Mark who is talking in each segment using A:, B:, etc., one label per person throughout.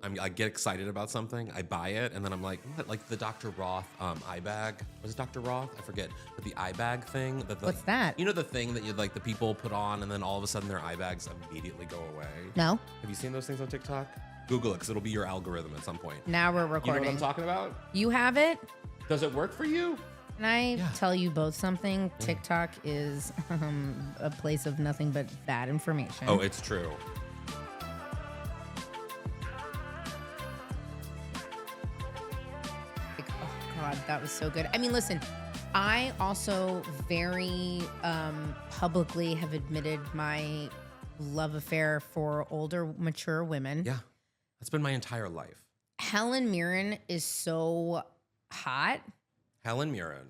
A: I get excited about something, I buy it, and then I'm like, what? Like the Dr. Roth eye bag. Was it Dr. Roth? I forget. But the eye bag thing.
B: What's that?
A: You know the thing that the people put on, and then all of a sudden their eye bags immediately go away.
B: No.
A: Have you seen those things on TikTok? Google it, because it'll be your algorithm at some point.
B: Now we're
A: You
B: recording.
A: know what I'm talking about?
B: You have it?
A: Does it work for you?
B: Can I tell you both something? TikTok is a place of nothing but bad information.
A: Oh, it's true.
B: God, that was so good. I mean, listen, I also very publicly have admitted my love affair for older, mature women.
A: Yeah. That's been my entire life.
B: Helen Mirren is so hot.
A: Helen Mirren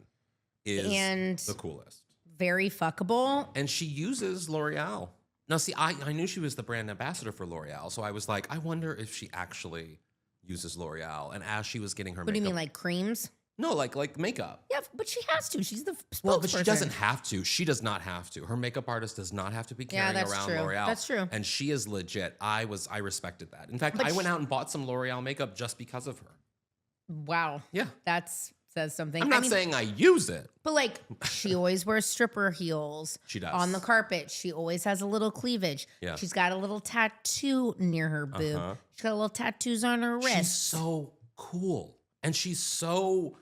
A: is the coolest.
B: Very fuckable.
A: And she uses L'Oreal. Now, see, I knew she was the brand ambassador for L'Oreal, so I was like, I wonder if she actually uses L'Oreal. And as she was getting her
B: What do you mean, like creams?
A: No, like makeup.
B: Yeah, but she has to. She's the spokesperson.
A: Well, but she doesn't have to. She does not have to. Her makeup artist does not have to be carrying around L'Oreal.
B: That's true.
A: And she is legit. I respected that. In fact, I went out and bought some L'Oreal makeup just because of her.
B: Wow.
A: Yeah.
B: That says something.
A: I'm not saying I use it.
B: But like, she always wears stripper heels.
A: She does.
B: On the carpet. She always has a little cleavage.
A: Yeah.
B: She's got a little tattoo near her boob. She's got little tattoos on her wrist.
A: She's so cool. And she's so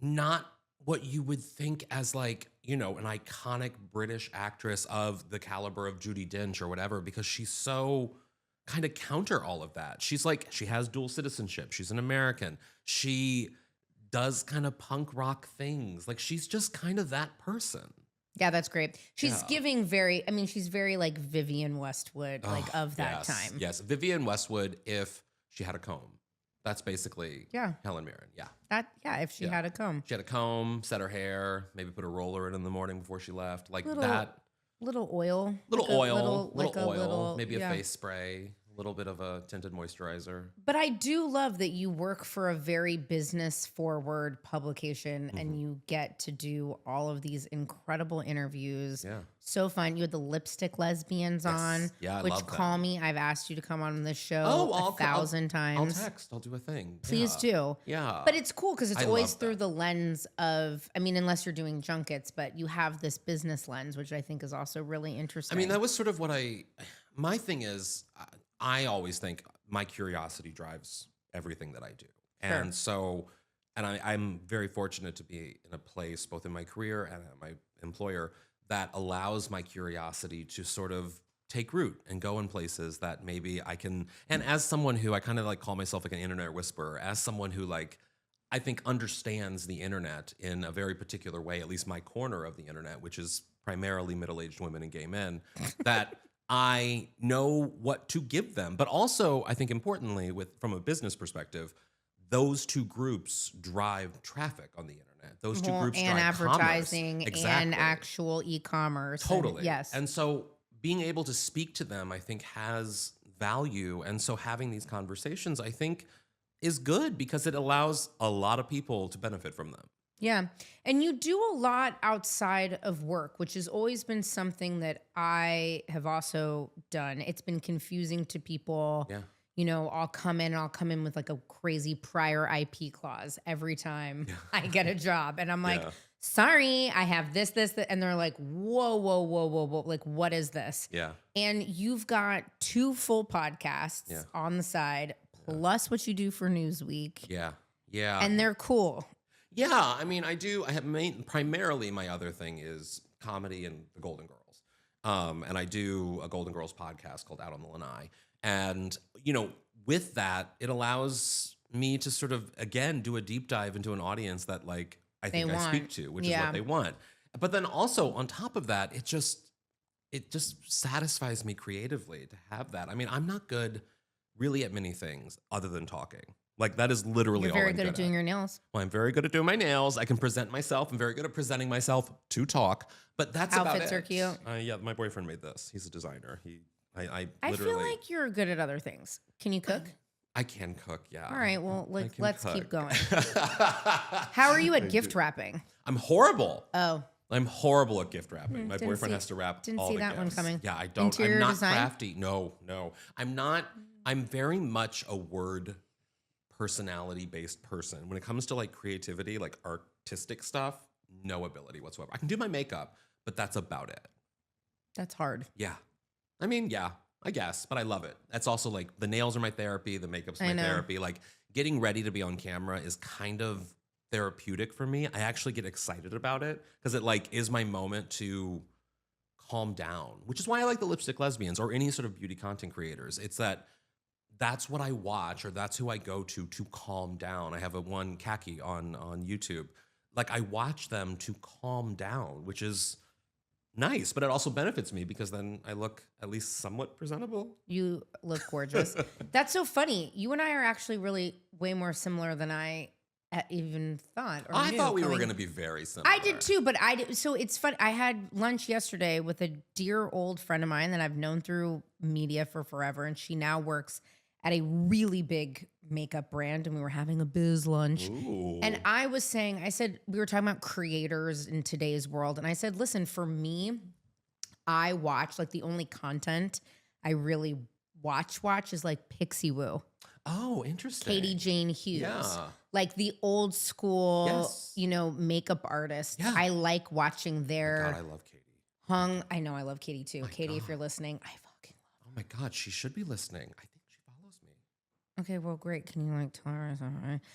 A: not what you would think as like, you know, an iconic British actress of the caliber of Judi Dench or whatever, because she's so kind of counter all of that. She's like, she has dual citizenship. She's an American. She does kind of punk rock things. Like she's just kind of that person.
B: Yeah, that's great. She's giving she's very like Vivienne Westwood, like of that time.
A: Yes, Vivienne Westwood if she had a comb. That's basically Helen Mirren. Yeah.
B: If she had a comb.
A: She had a comb, set her hair, maybe put a roller in the morning before she left. Like that.
B: Little oil.
A: Little oil. Maybe a face spray. A little bit of a tinted moisturizer.
B: But I do love that you work for a very business forward publication and you get to do all of these incredible interviews.
A: Yeah.
B: So fun. You had the lipstick lesbians on.
A: Yeah, I
B: which
A: love
B: call
A: them.
B: me. I've asked you to come on this show
A: I'll
B: 1,000 times.
A: I'll text. I'll do a thing.
B: Please do.
A: Yeah.
B: But it's cool because it's
A: I
B: always
A: love
B: through
A: that.
B: the lens of, I mean, unless you're doing junkets, but you have this business lens, which I think is also really interesting.
A: I mean, that was sort of what my thing is, I always think my curiosity drives everything that I do.
B: Sure.
A: And so, I'm very fortunate to be in a place, both in my career and at my employer, that allows my curiosity to sort of take root and go in places that maybe I can. And as someone who I kind of like call myself like an internet whisperer, as someone who like, I think understands the internet in a very particular way, at least my corner of the internet, which is primarily middle-aged women and gay men, that I know what to give them. But also, I think importantly, from a business perspective, those two groups drive traffic on the internet. Those two groups
B: and
A: drive
B: advertising
A: commerce.
B: and actual e-commerce.
A: Totally.
B: Yes.
A: And so being able to speak to them, I think, has value. And so having these conversations, I think, is good because it allows a lot of people to benefit from them.
B: Yeah. And you do a lot outside of work, which has always been something that I have also done. It's been confusing to people.
A: Yeah.
B: You know, I'll come in with like a crazy prior IP clause every time I get a job. And I'm like, sorry, I have this. And they're like, whoa. Like, what is this?
A: Yeah.
B: And you've got 2 full podcasts on the side, plus what you do for Newsweek.
A: Yeah. Yeah.
B: And they're cool.
A: Yeah, I mean, I do. I have primarily my other thing is comedy and the Golden Girls, and I do a Golden Girls podcast called Out on the Lanai. And you know, with that, it allows me to sort of again do a deep dive into an audience that like I think I speak to, which is what they want. But then also on top of that, it just satisfies me creatively to have that. I mean, I'm not good really at many things other than talking. Like that is literally
B: You're
A: all
B: very
A: I'm
B: good at doing your nails.
A: Well, I'm very good at doing my nails. I can present myself. I'm very good at presenting myself to talk. But that's about it.
B: Outfits are cute.
A: Yeah, my boyfriend made this. He's a designer. I
B: feel like you're good at other things. Can you cook?
A: I can cook. Yeah.
B: All right. Well, let's
A: cook.
B: keep going. How are you at gift wrapping?
A: I'm horrible.
B: Oh.
A: I'm horrible at gift wrapping. My boyfriend has to wrap
B: Didn't
A: all
B: see
A: the
B: that one
A: gifts.
B: coming.
A: Yeah, I don't.
B: Interior
A: I'm not
B: design?
A: crafty. No. I'm not. I'm very much a word personality based person. When it comes to like creativity, like artistic stuff, no ability whatsoever. I can do my makeup, but that's about it.
B: That's hard.
A: Yeah. I mean, yeah, I guess, but I love it. That's also like the nails are my therapy, the makeup's
B: I
A: my
B: know.
A: therapy. Like getting ready to be on camera is kind of therapeutic for me. I actually get excited about it because it like is my moment to calm down, which is why I like the Lipstick Lesbians or any sort of beauty content creators. It's that that's what I watch or that's who I go to calm down. I have a one khaki on YouTube. Like I watch them to calm down, which is nice, but it also benefits me because then I look at least somewhat presentable.
B: You look gorgeous. That's so funny. You and I are actually really way more similar than I even thought. Or
A: I
B: knew
A: thought we were
B: coming-
A: going to be very similar.
B: I did too, but so it's fun. I had lunch yesterday with a dear old friend of mine that I've known through media for forever, and she now works at a really big makeup brand, and we were having a biz lunch.
A: Ooh.
B: And I said, we were talking about creators in today's world. And I said, listen, for me, I watch like the only content I really watch is like Pixie Woo,
A: Oh, interesting.
B: Katie Jane Hughes,
A: Yeah.
B: like the old school,
A: Yes.
B: Makeup artists.
A: Yeah.
B: I like watching
A: God,
B: their
A: I love Katie.
B: I know I love Katie too.
A: My
B: Katie, if
A: God.
B: you're listening, I fucking love.
A: Oh my God, she should be listening. I think she follows me.
B: Okay, well, great. Can you like tell her?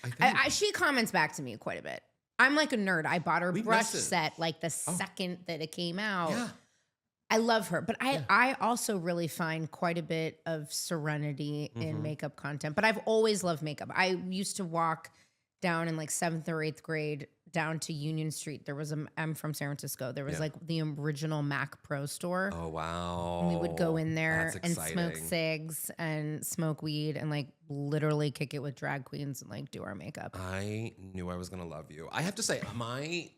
A: I think.
B: She comments back to me quite a bit. I'm like a nerd. I bought her
A: We
B: brush
A: message.
B: set like the second that it came out.
A: Yeah.
B: I love her, but
A: Yeah.
B: I also really find quite a bit of serenity in
A: Mhm.
B: makeup content. But I've always loved makeup. I used to walk down in like 7th or 8th grade down to Union Street. I'm from San Francisco. There was
A: Yeah.
B: like the original Mac Pro store.
A: Oh wow.
B: And we would go in there
A: That's
B: and smoke
A: exciting.
B: cigs and smoke weed and like literally kick it with drag queens and like do our makeup.
A: I knew I was gonna love you. I have to say,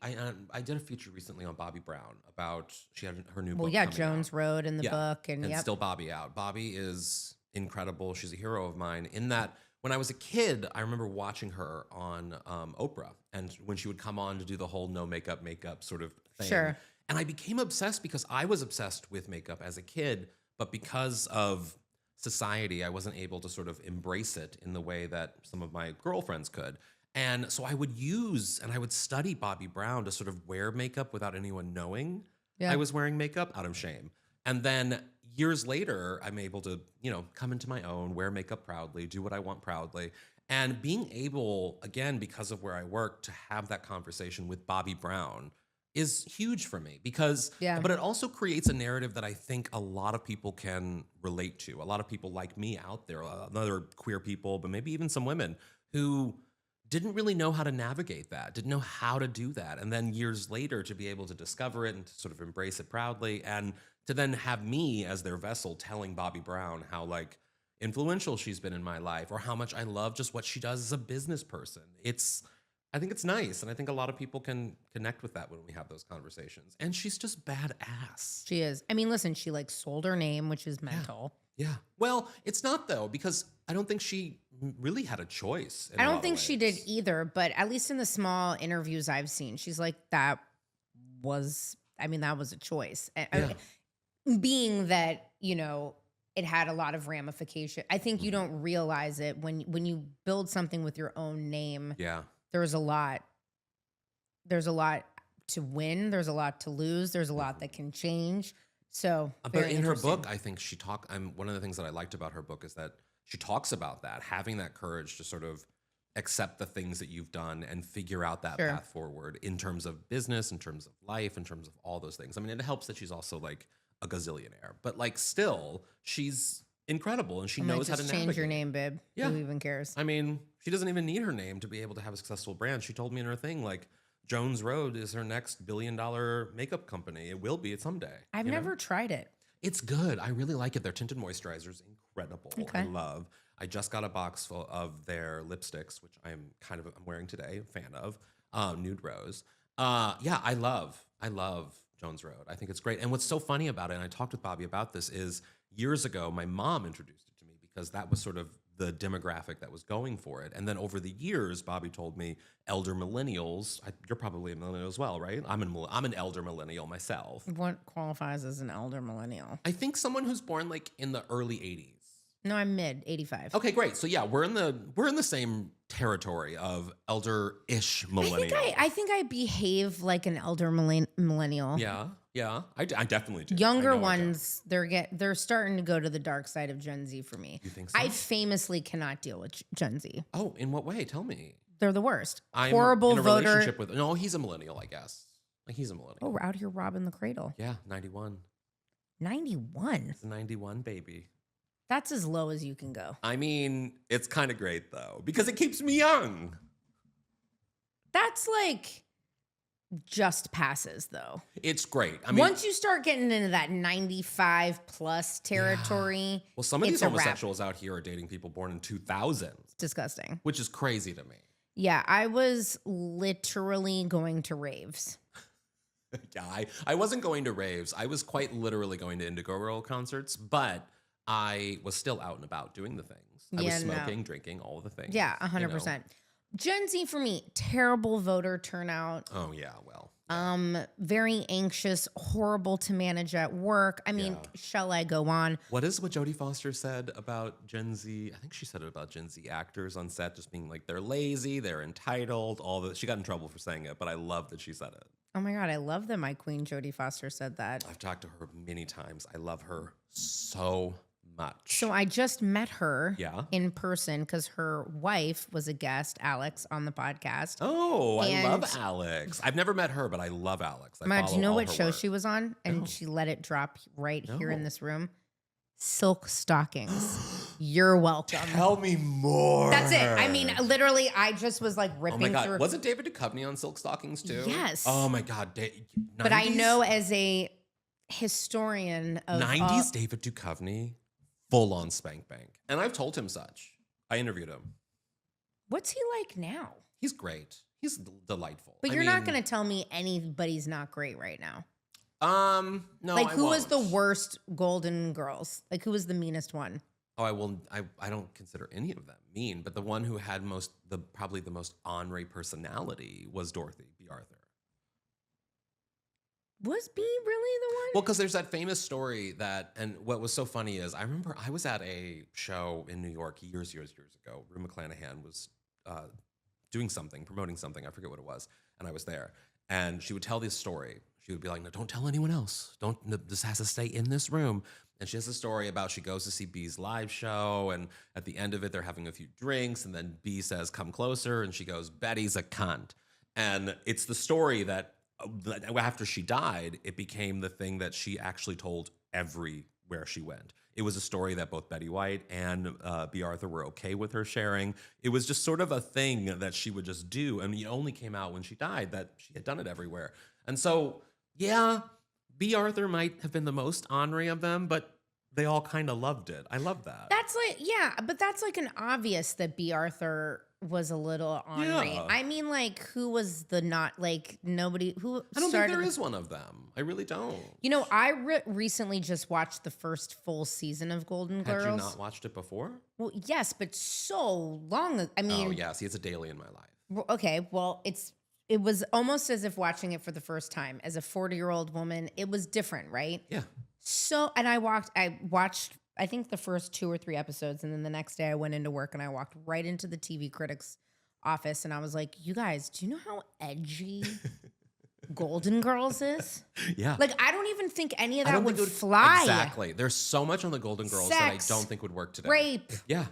A: I did a feature recently on Bobby Brown about she had her new
B: Well,
A: book.
B: yeah,
A: coming
B: Jones
A: out.
B: Road in the
A: Yeah,
B: book and yep.
A: still Bobby out. Bobby is incredible. She's a hero of mine. In that, when I was a kid, I remember watching her on Oprah, and when she would come on to do the whole no makeup sort of thing.
B: Sure.
A: And I became obsessed because I was obsessed with makeup as a kid, but because of society, I wasn't able to sort of embrace it in the way that some of my girlfriends could. And so I would study Bobby Brown to sort of wear makeup without anyone knowing
B: Yeah.
A: I was wearing makeup out of shame. And then years later, I'm able to, come into my own, wear makeup proudly, do what I want proudly. And being able, again, because of where I work, to have that conversation with Bobby Brown is huge for me because,
B: Yeah.
A: but it also creates a narrative that I think a lot of people can relate to. A lot of people like me out there, other queer people, but maybe even some women who didn't really know how to navigate that, didn't know how to do that. And then years later to be able to discover it and to sort of embrace it proudly and to then have me as their vessel telling Bobby Brown how like influential she's been in my life or how much I love just what she does as a business person. I think it's nice. And I think a lot of people can connect with that when we have those conversations. And she's just badass.
B: She is. I mean, listen, she like sold her name, which is mental.
A: Yeah. Well, it's not though, because I don't think she really had a choice.
B: I don't think she did either, but at least in the small interviews I've seen, she's like, that was a choice.
A: Yeah.
B: Being that, it had a lot of ramification. I think you don't realize it when you build something with your own name.
A: Yeah.
B: There's a lot to win. There's a lot to lose. There's a lot that can change. So,
A: But
B: very
A: in her
B: interesting.
A: book, I think one of the things that I liked about her book is that she talks about that, having that courage to sort of accept the things that you've done and figure out that
B: Sure.
A: path forward in terms of business, in terms of life, in terms of all those things. I mean, it helps that she's also like a gazillionaire, but like still, she's incredible and she
B: I might
A: knows how to
B: just
A: navigate.
B: change your name, babe.
A: Yeah.
B: Who even cares?
A: I mean, she doesn't even need her name to be able to have a successful brand. She told me in her thing, like, Jones Road is her next billion-dollar makeup company. It will be someday.
B: I've
A: you know?
B: never tried it.
A: It's good. I really like it. Their tinted moisturizer is incredible.
B: Okay.
A: I love. I just got a box full of their lipsticks, which I'm wearing today, a fan of. Nude Rose. Yeah, I love Jones Road. I think it's great. And what's so funny about it, and I talked with Bobby about this, is years ago, my mom introduced it to me because that was sort of the demographic that was going for it. And then over the years, Bobby told me elder millennials, you're probably a millennial as well, right? I'm an elder millennial myself.
B: What qualifies as an elder millennial?
A: I think someone who's born like in the early 80s.
B: No, I'm mid 85.
A: Okay, great. So yeah, we're in the same territory of elder-ish
B: I
A: millennial.
B: think I behave like an elder millennial.
A: Yeah, yeah. I definitely do. I
B: Younger
A: know I do.
B: ones, they're starting to go to the dark side of Gen Z for me.
A: You think so?
B: I famously cannot deal with Gen Z.
A: Oh, in what way? Tell me.
B: They're the worst.
A: I'm
B: Horrible
A: in a
B: voter.
A: relationship with. No, he's a millennial, I guess. Like he's a millennial.
B: Oh, we're out here robbing the cradle.
A: Yeah, 91.
B: 91.
A: It's a 91 baby.
B: That's as low as you can go.
A: I mean, it's kind of great though because it keeps me young.
B: That's like just passes though.
A: It's great. I mean,
B: Once you start getting into that 95 plus territory,
A: well, some of these
B: it's a wrap.
A: homosexuals out here are dating people born in 2000,
B: It's disgusting.
A: which is crazy to me.
B: Yeah, I was literally going to raves.
A: Yeah, I wasn't going to raves. I was quite literally going to Indigo Girl concerts, but I was still out and about doing the things. I was smoking, drinking, all of the things.
B: Yeah, 100%. Gen Z for me, terrible voter turnout.
A: Oh yeah, well.
B: Very anxious, horrible to manage at work. I mean, shall I go on?
A: What is what Jodie Foster said about Gen Z? I think she said it about Gen Z actors on set just being like they're lazy, they're entitled, all that. She got in trouble for saying it, but I love that she said it.
B: Oh my God, I love that my queen Jodie Foster said that.
A: I've talked to her many times. I love her so much.
B: So I just met her
A: Yeah.
B: in person because her wife was a guest, Alex, on the podcast.
A: Oh, I love
B: And-
A: Alex. I've never met her, but I love Alex.
B: Do you know what show
A: show
B: she was on? And
A: No.
B: she let it drop right here in
A: No.
B: this room. Silk Stockings. You're welcome.
A: Tell me more.
B: That's it. I mean, literally, I just was like
A: Oh
B: ripping
A: my God.
B: through.
A: Wasn't David Duchovny on Silk Stockings too?
B: Yes.
A: Oh my God.
B: But I
A: 90s?
B: know as a historian of
A: 90s David Duchovny, full on spank bank. And I've told him such. I interviewed him.
B: what's he like now?
A: He's great. He's delightful.
B: But
A: I
B: you're not
A: mean,
B: going to tell me anybody's not great right now.
A: No.
B: Like,
A: I
B: who was the
A: won't.
B: worst Golden Girls? Like, who was the meanest one?
A: Oh, I will. I don't consider any of them mean, but the one who had probably the most Henri personality was Dorothy B. Arthur.
B: Was B really the one?
A: Well, because there's that famous story and what was so funny is I remember I was at a show in New York years ago. Rue McClanahan was promoting something. I forget what it was. And I was there. And she would tell this story. She would be like, no, don't tell anyone else. This has to stay in this room. And she has a story about she goes to see B's live show. And at the end of it, they're having a few drinks. And then B says, come closer. And she goes, Betty's a cunt. And it's the story that after she died, it became the thing that she actually told everywhere she went. It was a story that both Betty White and B. Arthur were okay with her sharing. It was just sort of a thing that she would just do. And it only came out when she died that she had done it everywhere. And so, yeah, B. Arthur might have been the most Henri of them, but they all kind of loved it. I love that.
B: That's like, yeah, but that's like an obvious that B. Arthur was a little Henri.
A: Yeah.
B: I mean, like, who was the not, like, nobody, who
A: I don't think
B: started
A: there
B: the-
A: is one of them. I really don't.
B: You know, I recently just watched the first full season of Golden Girls.
A: Had you not watched it before?
B: Well, yes, but so long. I mean,
A: Oh, yeah. See, it's a daily in my life.
B: well, okay, well, it was almost as if watching it for the first time. As a 40-year-old woman, it was different, right?
A: Yeah.
B: So, and I watched, I think the first 2 or 3 episodes, and then the next day I went into work and I walked right into the TV critics office and I was like, you guys, do you know how edgy Golden Girls is?
A: Yeah.
B: Like, I don't even think any of
A: I
B: that
A: don't
B: would
A: think it
B: fly.
A: Exactly. There's so much on the Golden Girls
B: Sex,
A: that I don't think would work today.
B: Rape,
A: Yeah.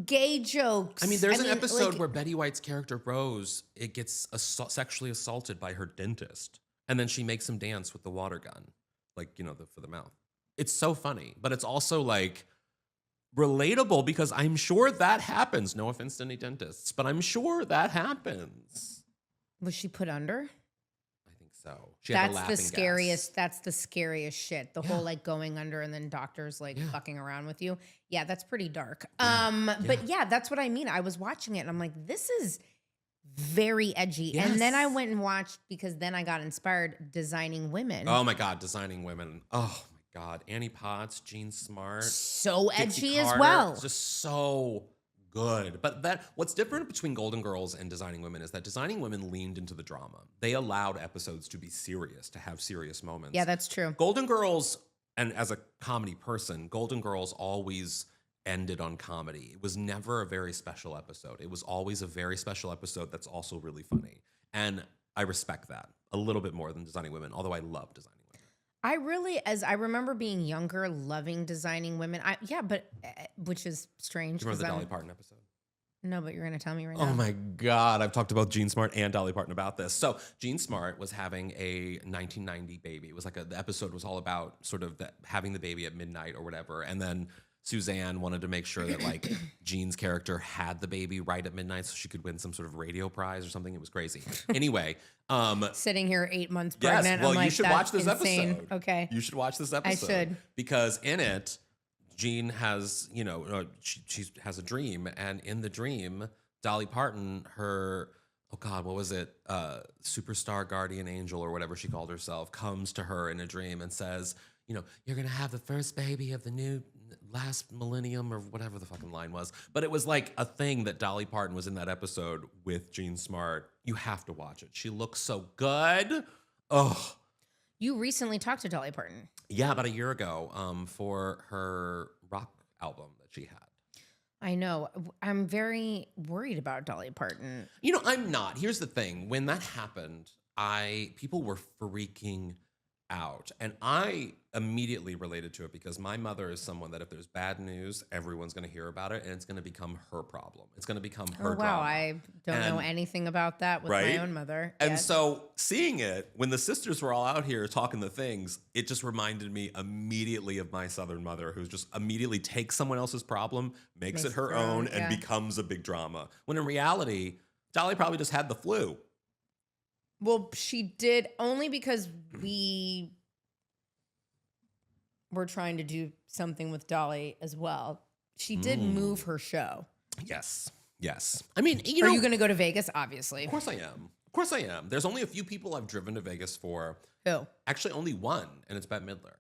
B: gay jokes.
A: I mean, there's an episode
B: like,
A: where Betty White's character Rose gets sexually assaulted by her dentist, and then she makes him dance with the water gun, like for the mouth. It's so funny, but it's also like relatable because I'm sure that happens. No offense to any dentists, but I'm sure that happens.
B: was she put under?
A: I think so. She had
B: That's
A: laughing
B: the
A: gas.
B: scariest. That's the scariest shit. The
A: Yeah.
B: whole like going under and then doctors like
A: Yeah.
B: fucking around with you. Yeah, that's pretty dark.
A: Yeah.
B: But yeah, that's what I mean. I was watching it and I'm like, this is very edgy. And then I
A: Yes.
B: went and watched because then I got inspired Designing Women.
A: Oh my God, Designing Women. Oh my God, Annie Potts, Jean Smart.
B: So
A: Dixie
B: edgy as
A: Carter.
B: well.
A: It's just so good. But what's different between Golden Girls and Designing Women is that Designing Women leaned into the drama. They allowed episodes to be serious, to have serious moments.
B: Yeah, that's true.
A: Golden Girls, and as a comedy person, Golden Girls always ended on comedy. It was never a very special episode. It was always a very special episode that's also really funny. And I respect that a little bit more than Designing Women, although I love Designing Women.
B: I really, as I remember being younger, loving Designing Women. But which is strange.
A: Do you remember the
B: 'cause
A: Dolly Parton episode?
B: No, but you're going to tell me right now.
A: Oh my God. I've talked about Jean Smart and Dolly Parton about this. So Jean Smart was having a 1990 baby. It was like the episode was all about sort of having the baby at midnight or whatever. And then Suzanne wanted to make sure that like Jean's character had the baby right at midnight so she could win some sort of radio prize or something. It was crazy. Anyway.
B: Sitting here 8 months pregnant.
A: Yes, well,
B: I'm like,
A: you should watch this
B: insane.
A: episode.
B: Okay.
A: You should watch this episode.
B: I should.
A: Because in it, Jean has, she has a dream. And in the dream, Dolly Parton, her, oh God, what was it? Superstar guardian angel or whatever she called herself, comes to her in a dream and says, you're going to have the first baby of the new last millennium or whatever the fucking line was. But it was like a thing that Dolly Parton was in that episode with Jean Smart. You have to watch it. She looks so good. Oh.
B: You recently talked to Dolly Parton.
A: Yeah, about a year ago for her rock album that she had.
B: I know. I'm very worried about Dolly Parton.
A: I'm not. Here's the thing. When that happened, people were freaking out. And I immediately related to it because my mother is someone that if there's bad news, everyone's going to hear about it and it's going to become her problem. It's going to become her drama.
B: I don't know anything about that with my own mother.
A: And so seeing it, when the sisters were all out here talking the things, it just reminded me immediately of my Southern mother who just immediately takes someone else's problem, makes it her own, and becomes a big drama. When in reality, Dolly probably just had the flu.
B: Well, she did only because we were trying to do something with Dolly as well. She did move her show.
A: Yes. I mean,
B: Are you going to go to Vegas? Obviously.
A: Of course I am. There's only a few people I've driven to Vegas for.
B: Who?
A: Actually, only one, and it's Bette Midler.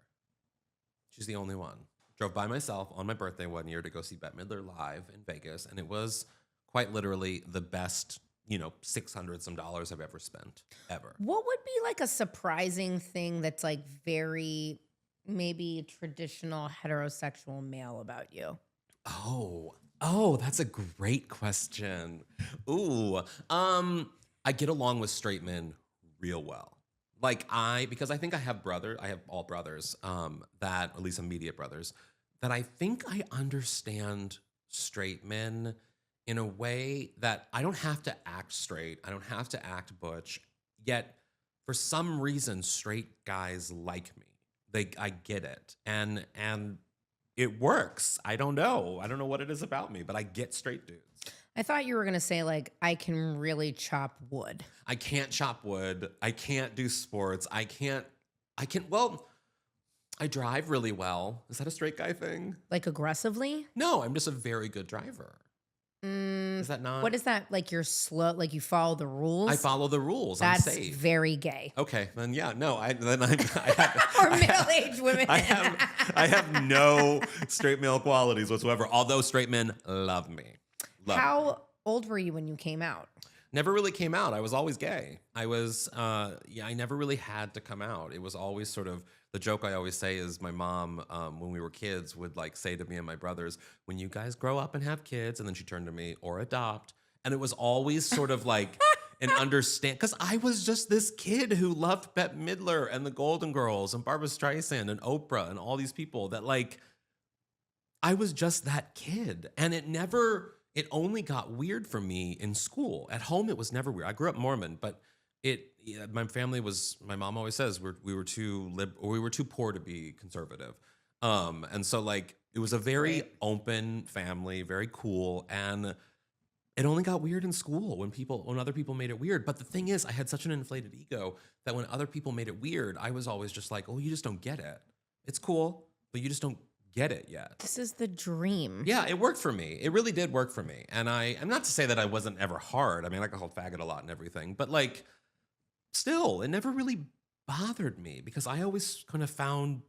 A: She's the only one. Drove by myself on my birthday one year to go see Bette Midler live in Vegas, and it was quite literally the best $600 some I've ever spent, ever.
B: What would be like a surprising thing that's like very maybe traditional heterosexual male about you?
A: Oh, that's a great question. Ooh, I get along with straight men real well. Because I think I have all brothers, that, at least immediate brothers, that I think I understand straight men in a way that I don't have to act straight. I don't have to act butch. Yet, for some reason, straight guys like me. I get it. And it works. I don't know. I don't know what it is about me, but I get straight dudes.
B: I thought you were going to say, like, I can really chop wood.
A: I can't chop wood. I can't do sports. I drive really well. Is that a straight guy thing?
B: Like aggressively?
A: No, I'm just a very good driver. Is that not?
B: What is that? Like you're slow, like you follow the rules?
A: I follow the rules.
B: That's
A: I'm safe.
B: Very gay.
A: Okay, then yeah, no, I
B: Or middle-aged women.
A: I have no straight male qualities whatsoever, although straight men love me.
B: How old were you when you came out?
A: Never really came out. I was always gay. I never really had to come out. It was always sort of, the joke I always say is my mom, when we were kids, would like say to me and my brothers, when you guys grow up and have kids, and then she turned to me, or adopt. And it was always sort of like an understand, because I was just this kid who loved Bette Midler and the Golden Girls and Barbra Streisand and Oprah and all these people that like, I was just that kid. And it only got weird for me in school. At home, it was never weird. I grew up Mormon, but my mom always says we were too poor to be conservative. And so like, it was a very open family, very cool. And it only got weird in school when other people made it weird. But the thing is, I had such an inflated ego that when other people made it weird, I was always just like, oh, you just don't get it. It's cool, but you just don't get it yet.
B: This is the dream.
A: Yeah, it worked for me. It really did work for me. And I'm not to say that I wasn't ever hard. I mean, I called faggot a lot and everything, but like, still, it never really bothered me because I always kind of found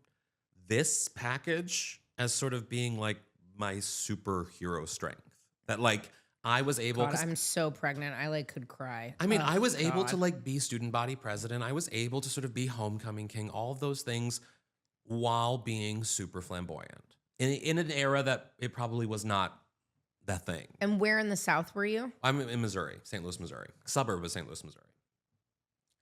A: this package as sort of being like my superhero strength. That like I was able.
B: God, I'm so pregnant. I like could cry.
A: I mean, I was able to like be student body president. I was able to sort of be homecoming king. All of those things while being super flamboyant. in an era that it probably was not that thing.
B: And where in the South were you?
A: I'm in Missouri, St. Louis, Missouri, suburb of St. Louis, Missouri.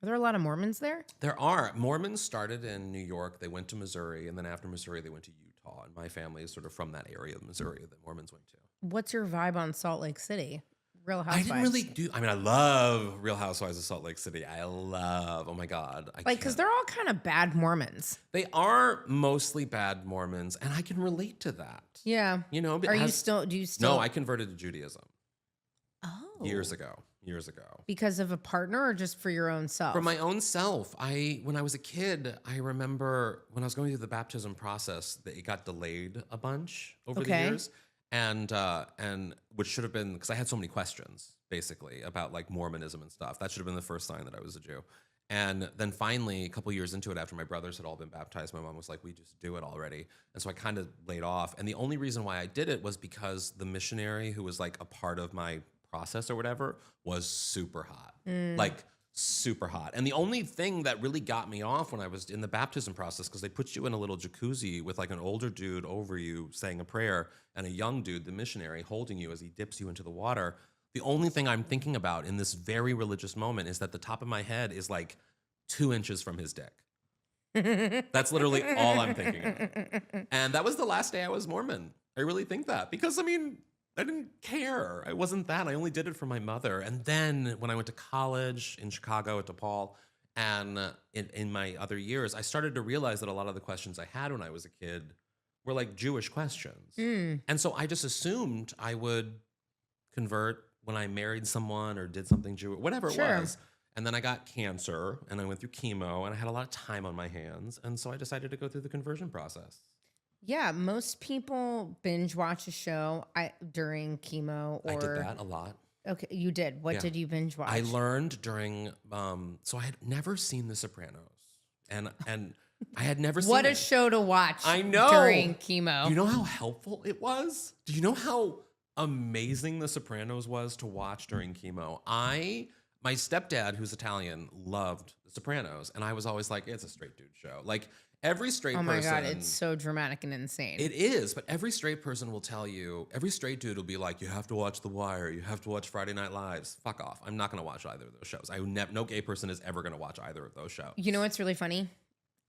B: Are there a lot of Mormons there?
A: There are. Mormons started in New York. They went to Missouri, and then after Missouri, they went to Utah. And my family is sort of from that area of Missouri that Mormons went to.
B: What's your vibe on Salt Lake City? Real
A: I
B: Housewives.
A: didn't really do. I mean, I love Real Housewives of Salt Lake City. I love. Oh my God.
B: Because they're all kind of bad Mormons.
A: They are mostly bad Mormons, and I can relate to that.
B: Yeah.
A: You know,
B: Do you still?
A: No, I converted to Judaism
B: Oh.
A: years ago.
B: Because of a partner or just for your own self?
A: For my own self. When I was a kid, I remember when I was going through the baptism process, that it got delayed a bunch over the years. And which should have been, because I had so many questions, basically, about like Mormonism and stuff. That should have been the first sign that I was a Jew. And then finally, a couple years into it, after my brothers had all been baptized, my mom was like, we just do it already. And so I kind of laid off. And the only reason why I did it was because the missionary who was like a part of my process or whatever was super hot. Like super hot. And the only thing that really got me off when I was in the baptism process, because they put you in a little jacuzzi with like an older dude over you saying a prayer and a young dude, the missionary, holding you as he dips you into the water. The only thing I'm thinking about in this very religious moment is that the top of my head is like 2 inches from his dick. That's literally all I'm thinking of. And that was the last day I was Mormon. I really think that, because I mean, I didn't care. I wasn't that. I only did it for my mother. And then when I went to college in Chicago at DePaul, and in my other years, I started to realize that a lot of the questions I had when I was a kid were like Jewish questions. And so I just assumed I would convert when I married someone or did something Jewish, whatever it was. And then I got cancer and I went through chemo and I had a lot of time on my hands. And so I decided to go through the conversion process.
B: Yeah, most people binge watch a show during chemo.
A: I did that a lot.
B: Okay, you did. What did you binge watch?
A: I learned during, so I had never seen The Sopranos. And I had never seen
B: What a
A: it.
B: show to watch
A: I know.
B: during chemo.
A: Do you know how helpful it was? Do you know how amazing The Sopranos was to watch during chemo? My stepdad, who's Italian, loved The Sopranos. And I was always like, it's a straight dude show. Like, every straight person.
B: Oh my God, it's so dramatic and insane.
A: It is, but every straight person will tell you, every straight dude will be like, you have to watch The Wire, you have to watch Friday Night Lives. Fuck off. I'm not going to watch either of those shows. No gay person is ever going to watch either of those shows.
B: You know what's really funny?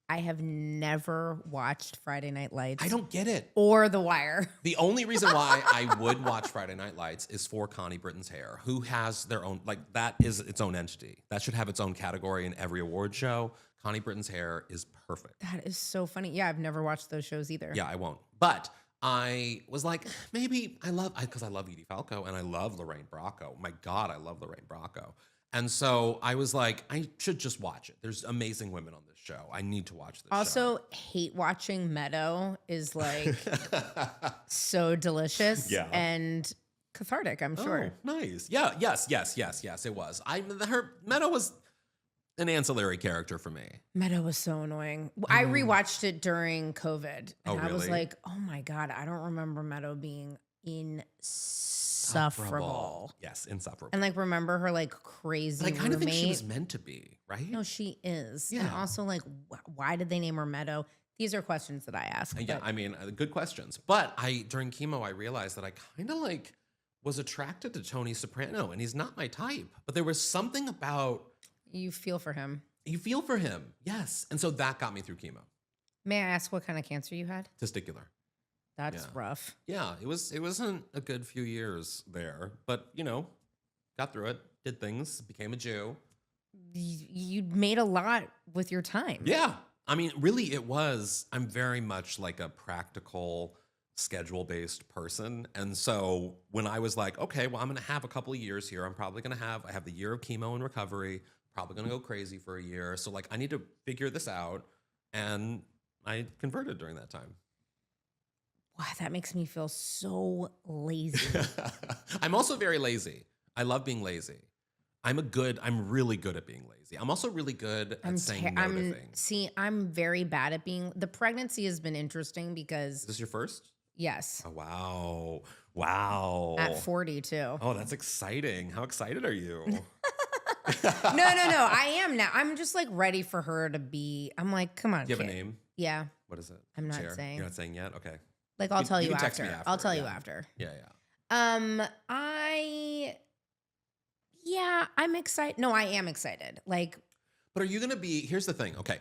B: I have never watched Friday Night Lights.
A: I don't get it.
B: Or The Wire.
A: The only reason why I would watch Friday Night Lights is for Connie Britton's hair, who has their own, like, that is its own entity. That should have its own category in every award show. Connie Britton's hair is perfect.
B: That is so funny. Yeah, I've never watched those shows either.
A: Yeah, I won't. But I was like, maybe because I love Edie Falco and I love Lorraine Bracco. My God, I love Lorraine Bracco. And so I was like, I should just watch it. There's amazing women on this show. I need to watch this show.
B: Also, hate watching Meadow is like so delicious and cathartic, I'm sure.
A: Oh, nice. Yeah, yes, it was. Meadow was an ancillary character for me.
B: Meadow was so annoying. I rewatched it during COVID. And I was like, oh my God, I don't remember Meadow being insufferable.
A: Yes, insufferable.
B: And like, remember her like crazy
A: I kind of think she
B: roommate?
A: was meant to be, right?
B: No, she is.
A: Yeah.
B: And also like, why did they name her Meadow? These are questions that I ask.
A: Yeah, I mean, good questions. But during chemo, I realized that I kind of like was attracted to Tony Soprano, and he's not my type. But there was something about...
B: You feel for him.
A: You feel for him, yes. And so that got me through chemo.
B: May I ask what kind of cancer you had?
A: Testicular.
B: That's rough.
A: Yeah, it wasn't a good few years there, but got through it, did things, became a Jew.
B: You made a lot with your time.
A: Yeah. I mean, really it was, I'm very much like a practical, schedule-based person. And so when I was like, okay, well, I'm going to have a couple of years here. I have the year of chemo and recovery, probably going to go crazy for a year. So like, I need to figure this out. And I converted during that time.
B: Wow, that makes me feel so lazy.
A: I'm also very lazy. I love being lazy. I'm really good at being lazy. I'm also really good at saying no to things.
B: See, I'm very bad at the pregnancy has been interesting because...
A: Is this your first?
B: Yes.
A: Oh, wow.
B: At 40 too.
A: Oh, that's exciting. How excited are you?
B: No. I am now. I'm just like ready for her to be, I'm like, come on,
A: Do you have
B: kid.
A: a name?
B: Yeah.
A: What is it?
B: I'm not
A: Cher?
B: saying.
A: You're not saying yet? Okay.
B: Like, I'll tell you
A: can text
B: after.
A: me
B: I'll tell you
A: yeah.
B: after.
A: Yeah, yeah.
B: I'm excited. No, I am excited. Like,
A: But are you going to be, here's the thing. Okay.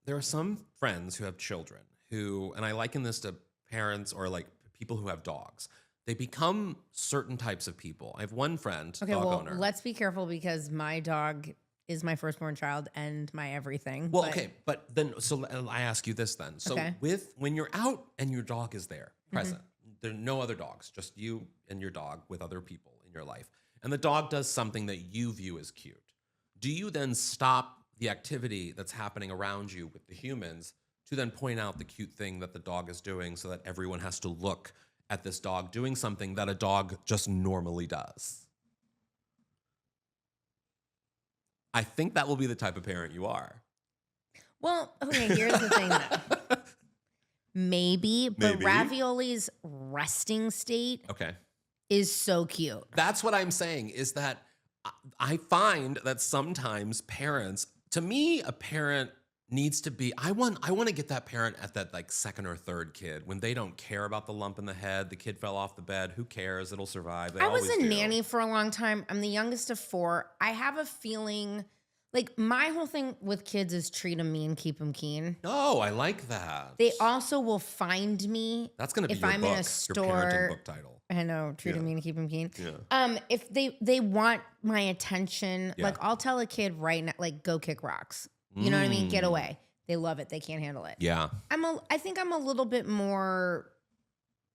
A: There are some friends who have children who, and I liken this to parents or like people who have dogs. They become certain types of people. I have one friend,
B: okay,
A: dog
B: well,
A: owner.
B: let's be careful because my dog is my firstborn child and my everything.
A: Well, okay, but then, so I ask you this then. So
B: Okay.
A: when you're out and your dog is there, present, there are no other dogs, just you and your dog with other people in your life, and the dog does something that you view as cute, do you then stop the activity that's happening around you with the humans to then point out the cute thing that the dog is doing so that everyone has to look at this dog doing something that a dog just normally does? I think that will be the type of parent you are.
B: Well, okay, here's the thing though. Maybe, but Ravioli's resting state is so cute.
A: That's what I'm saying, is that I find that sometimes parents, to me, a parent needs to be, I want to get that parent at that like second or third kid when they don't care about the lump in the head, the kid fell off the bed, who cares, it'll survive.
B: I was a nanny for a long time. I'm the youngest of 4. I have a feeling, like, my whole thing with kids is treat them mean, keep them keen.
A: Oh, I like that.
B: They also will find me.
A: That's going to be
B: if
A: your
B: I'm
A: book,
B: in a store,
A: your parenting book title.
B: I know, treat them mean, keep them keen.
A: Yeah.
B: If they want my attention, like, I'll tell a kid right now, like, go kick rocks. You know what I mean? Get away. They love it. They can't handle it.
A: Yeah.
B: I think I'm a little bit more,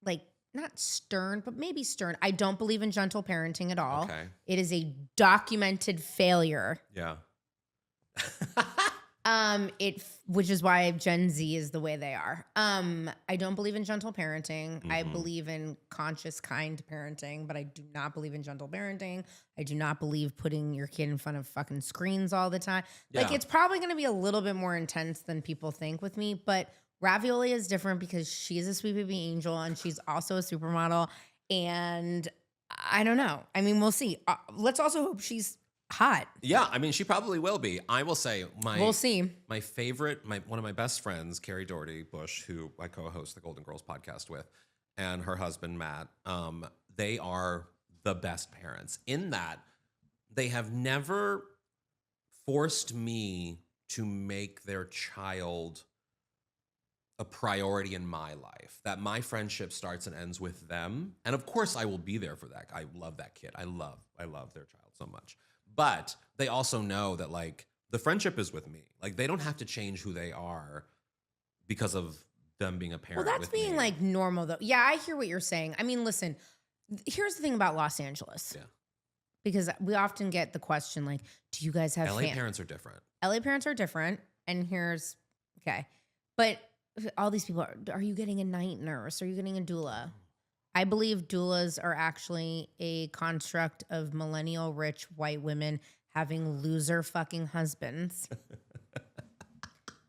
B: like, not stern, but maybe stern. I don't believe in gentle parenting at all.
A: Okay.
B: It is a documented failure.
A: Yeah.
B: Which is why Gen Z is the way they are. I don't believe in gentle parenting. I believe in conscious, kind parenting, but I do not believe in gentle parenting. I do not believe putting your kid in front of fucking screens all the time. Like, it's probably going to be a little bit more intense than people think with me, but Ravioli is different because she's a sweet baby angel and she's also a supermodel. And I don't know. I mean, we'll see. Let's also hope she's hot.
A: Yeah, I mean, she probably will be. I will say
B: we'll see.
A: My favorite, one of my best friends, Carrie Doherty Bush, who I co-host the Golden Girls podcast with, and her husband Matt, they are the best parents in that they have never forced me to make their child a priority in my life, that my friendship starts and ends with them. And of course I will be there for that. I love that kid. I love their child so much. But they also know that, like, the friendship is with me. Like, they don't have to change who they are because of them being a parent.
B: Well, that's
A: with
B: being
A: me.
B: like normal though. Yeah, I hear what you're saying. I mean, listen, here's the thing about Los Angeles.
A: Yeah.
B: Because we often get the question, like, do you guys have
A: LA parents are different.
B: LA parents are different. And here's, okay. But all these people are you getting a night nurse? Are you getting a doula? I believe doulas are actually a construct of millennial rich white women having loser fucking husbands.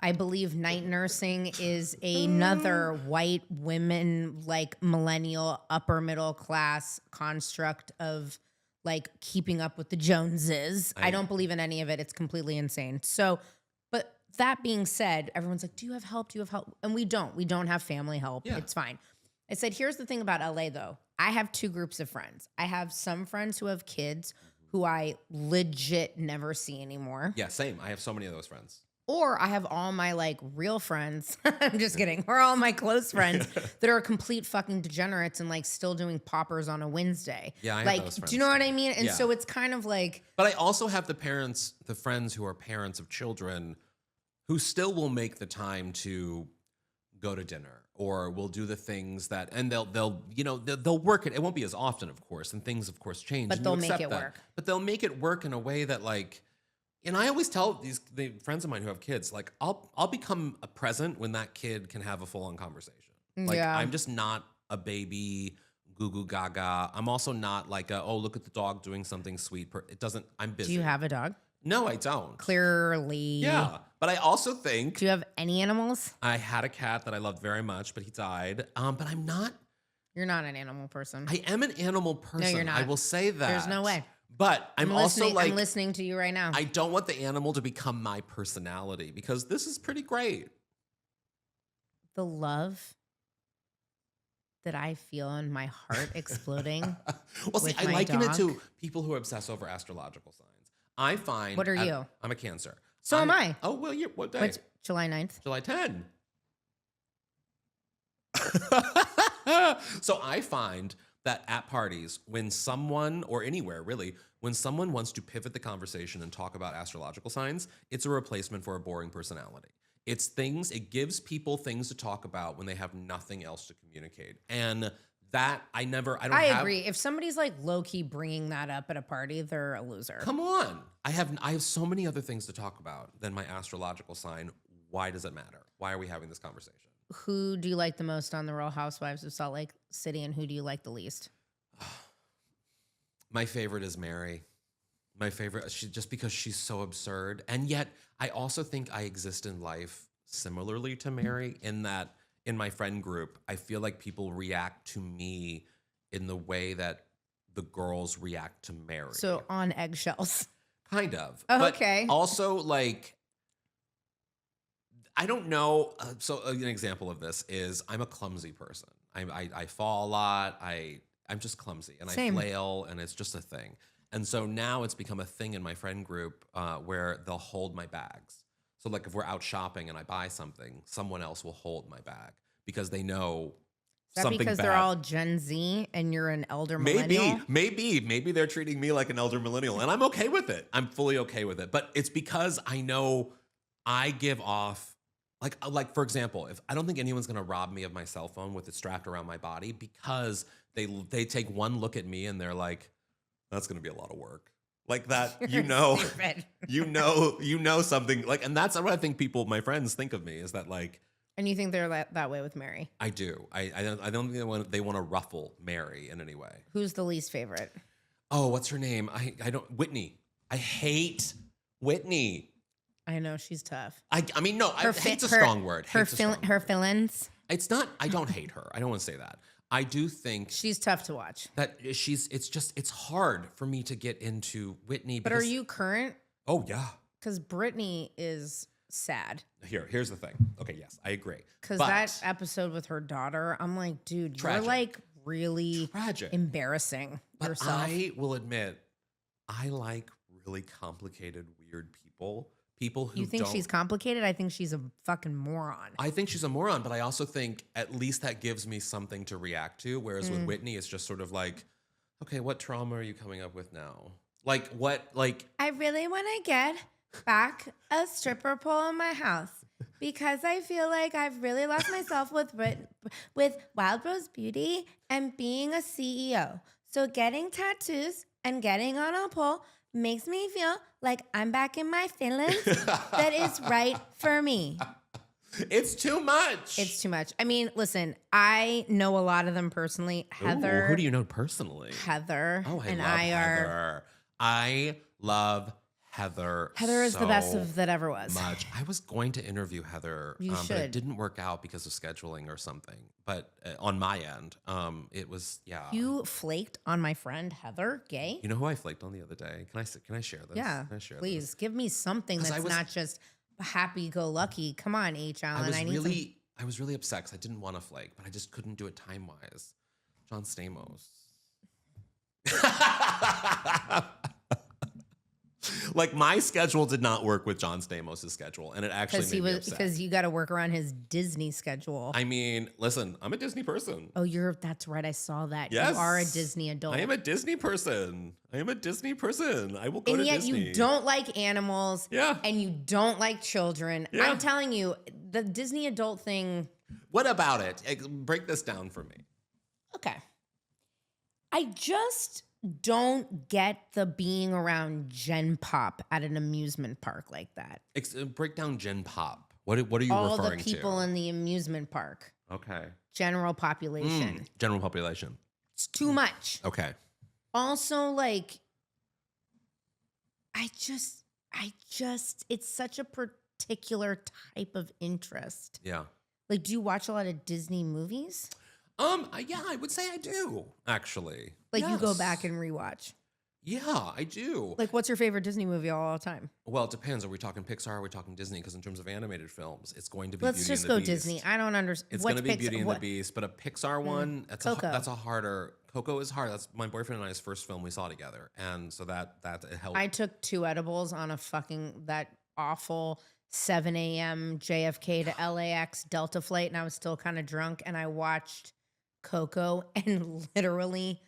B: I believe night nursing is another white women, like, millennial upper middle class construct of, like, keeping up with the Joneses. I don't believe in any of it. It's completely insane. So, but that being said, everyone's like, do you have help? Do you have help? And we don't. We don't have family help.
A: Yeah.
B: It's fine. I said, here's the thing about LA though. I have 2 groups of friends. I have some friends who have kids who I legit never see anymore.
A: Yeah, same. I have so many of those friends.
B: Or I have all my, like, real friends. I'm just kidding. Or all my close friends that are complete fucking degenerates and, like, still doing poppers on a Wednesday.
A: Yeah, I have
B: like,
A: those friends
B: do you know what
A: too.
B: I mean? And so it's kind of like.
A: But I also have the friends who are parents of children who still will make the time to go to dinner or will do the things that, and they'll work it. It won't be as often, of course, and things, of course, change.
B: But
A: and
B: they'll
A: you
B: make
A: accept
B: it
A: that.
B: work.
A: But they'll make it work in a way that, like, and I always tell the friends of mine who have kids, like, I'll become a present when that kid can have a full-on conversation. Like, I'm just not a baby goo goo gaga. I'm also not like look at the dog doing something sweet. It doesn't. I'm busy.
B: Do you have a dog?
A: No, I don't.
B: Clearly.
A: Yeah, but I also think
B: Do you have any animals?
A: I had a cat that I loved very much, but he died. But I'm not.
B: You're not an animal person.
A: I am an animal person.
B: No, you're not.
A: I will say that.
B: There's no way.
A: But I'm also
B: listening,
A: like,
B: I'm listening to you right now.
A: I don't want the animal to become my personality because this is pretty great.
B: The love that I feel in my heart exploding.
A: Well, see,
B: with
A: I
B: my
A: liken it
B: dog.
A: to people who obsess over astrological signs. I find.
B: What are you?
A: I'm a Cancer.
B: So am I.
A: Oh, well, you what day?
B: What's July 9th?
A: July 10. So I find that at parties, when someone, or anywhere really, when someone wants to pivot the conversation and talk about astrological signs, it's a replacement for a boring personality. It's things, it gives people things to talk about when they have nothing else to communicate. And that I don't
B: I
A: have.
B: agree. If somebody's like low key bringing that up at a party, they're a loser.
A: Come on. I have so many other things to talk about than my astrological sign. Why does it matter? Why are we having this conversation?
B: Who do you like the most on the Real Housewives of Salt Lake City, and who do you like the least?
A: My favorite is Mary. My favorite, just because she's so absurd. And yet, I also think I exist in life similarly to Mary in that in my friend group, I feel like people react to me in the way that the girls react to Mary.
B: So on eggshells.
A: Kind of.
B: Oh,
A: But
B: okay.
A: also, like, I don't know. So an example of this is I'm a clumsy person. I fall a lot. I'm just clumsy and
B: Same.
A: I flail and it's just a thing. And so now it's become a thing in my friend group where they'll hold my bags. So like if we're out shopping and I buy something, someone else will hold my bag because they know
B: Is that
A: something
B: because
A: bad.
B: they're all Gen Z and you're an elder millennial?
A: Maybe they're treating me like an elder millennial and I'm okay with it. I'm fully okay with it. But it's because I know I give off like for example, if I don't think anyone's gonna rob me of my cell phone with it strapped around my body because they take one look at me and they're like, that's gonna be a lot of work. Like that,
B: Stupid.
A: you know something like, and that's what I think my friends think of me is that like,
B: And you think they're that way with Mary?
A: I do. I don't think they want to ruffle Mary in any way.
B: Who's the least favorite?
A: Oh, what's her name? I don't Whitney. I hate Whitney.
B: I know she's tough.
A: I mean, no, hate's a strong word.
B: Her
A: Hate's a strong word.
B: feelings.
A: It's not, I don't hate her. I don't want to say that. I do think
B: She's tough to watch.
A: that it's hard for me to get into Whitney.
B: But are you current?
A: Oh, yeah.
B: Because Brittany is sad.
A: Here's the thing. Okay, yes, I agree.
B: Because
A: But
B: that episode with her daughter, I'm like, dude,
A: Tragic.
B: you're like really
A: tragic.
B: embarrassing
A: But
B: yourself.
A: I will admit, I like really complicated, weird people. People who
B: You think
A: don't,
B: she's complicated? I think she's a fucking moron.
A: I think she's a moron, but I also think at least that gives me something to react to. Whereas with Whitney, it's just sort of like, okay, what trauma are you coming up with now? Like what? Like
B: I really want to get back a stripper pole in my house because I feel like I've really lost myself with Wild Rose Beauty and being a CEO. So getting tattoos and getting on a pole makes me feel like I'm back in my feelings that is right for me.
A: it's too much.
B: It's too much. I mean, listen, I know a lot of them personally. Heather.
A: Ooh, who do you know personally?
B: Heather.
A: Oh,
B: and
A: love
B: I are.
A: Heather. I love Heather.
B: Heather is the best
A: so
B: that ever was.
A: much. I was going to interview Heather,
B: You
A: but it
B: should.
A: didn't work out because of scheduling or something. But on my end, it was
B: You flaked on my friend Heather Gay.
A: You know who I flaked on the other day? Can I share this?
B: Yeah,
A: Can I share
B: please
A: this?
B: give me something
A: 'Cause
B: that's not just happy-go-lucky. Come on, H.Alan.
A: I was really upset because I didn't want to flake, but I just couldn't do it time-wise. John Stamos. Like my schedule did not work with John Stamos' schedule, and it actually made me upset.
B: because you got to work around his Disney schedule.
A: I mean, listen, I'm a Disney person.
B: Oh, that's right. I saw that.
A: Yes.
B: You are a Disney adult.
A: I am a Disney person. I will go
B: and
A: to
B: yet
A: Disney.
B: you don't like animals.
A: Yeah.
B: And you don't like children.
A: Yeah.
B: I'm telling you, the Disney adult thing.
A: What about it? Break this down for me.
B: Okay. I just don't get the being around Gen Pop at an amusement park like that.
A: Break down Gen Pop. What are you
B: All
A: referring
B: the people
A: to?
B: in the amusement park.
A: Okay.
B: General population.
A: General population.
B: It's too much.
A: Okay.
B: Also, like, I just, it's such a particular type of interest.
A: Yeah.
B: Like, do you watch a lot of Disney movies?
A: Yeah, I would say I do, actually.
B: Like, you go
A: Yes.
B: back and rewatch.
A: Yeah, I do.
B: Like, what's your favorite Disney movie of all time?
A: Well, it depends. Are we talking Pixar? Or are we talking Disney? Because in terms of animated films, it's going to be
B: Let's
A: Beauty
B: just
A: and the
B: go
A: Beast.
B: Disney. I don't understand.
A: It's
B: What's
A: going to be
B: Pixar?
A: Beauty and the Beast, but a Pixar one,
B: Coco.
A: that's a harder. Coco is hard. That's my boyfriend and I's first film we saw together, and so that it helped.
B: I took 2 edibles on a fucking that awful 7 a.m. JFK to LAX Delta flight, and I was still kind of drunk, and I watched Coco and literally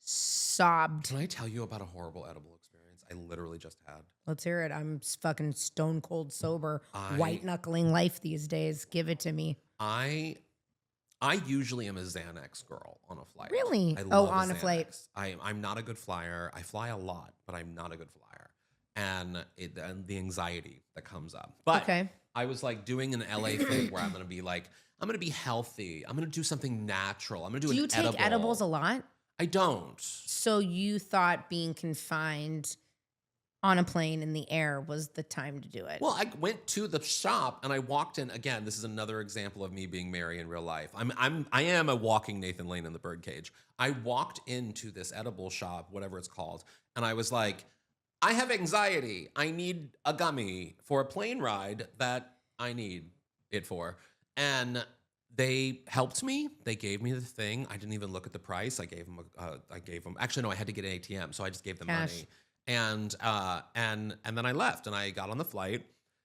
B: sobbed.
A: Can I tell you about a horrible edible experience I literally just had?
B: Let's hear it. I'm fucking stone cold sober,
A: I-
B: white knuckling life these days. Give it to me.
A: I usually am a Xanax girl on a flight.
B: Really?
A: I
B: Oh,
A: love
B: on a flight.
A: Xanax. I'm not a good flyer. I fly a lot, but I'm not a good flyer. And the anxiety that comes up. But
B: Okay.
A: I was like doing an LA thing where I'm going to be like, I'm going to be healthy. I'm going to do something natural. I'm going to do
B: Do you
A: an
B: take
A: edible.
B: edibles a lot?
A: I don't.
B: So you thought being confined on a plane in the air was the time to do it?
A: Well, I went to the shop and I walked in. Again, this is another example of me being Mary in real life. I am a walking Nathan Lane in the birdcage. I walked into this edible shop, whatever it's called, and I was like, I have anxiety. I need a gummy for a plane ride that I need it for. And they helped me. They gave me the thing. I didn't even look at the price. I gave them. Actually, no. I had to get an ATM, so I just gave them
B: Cash.
A: money. And then I left, and I got on the flight,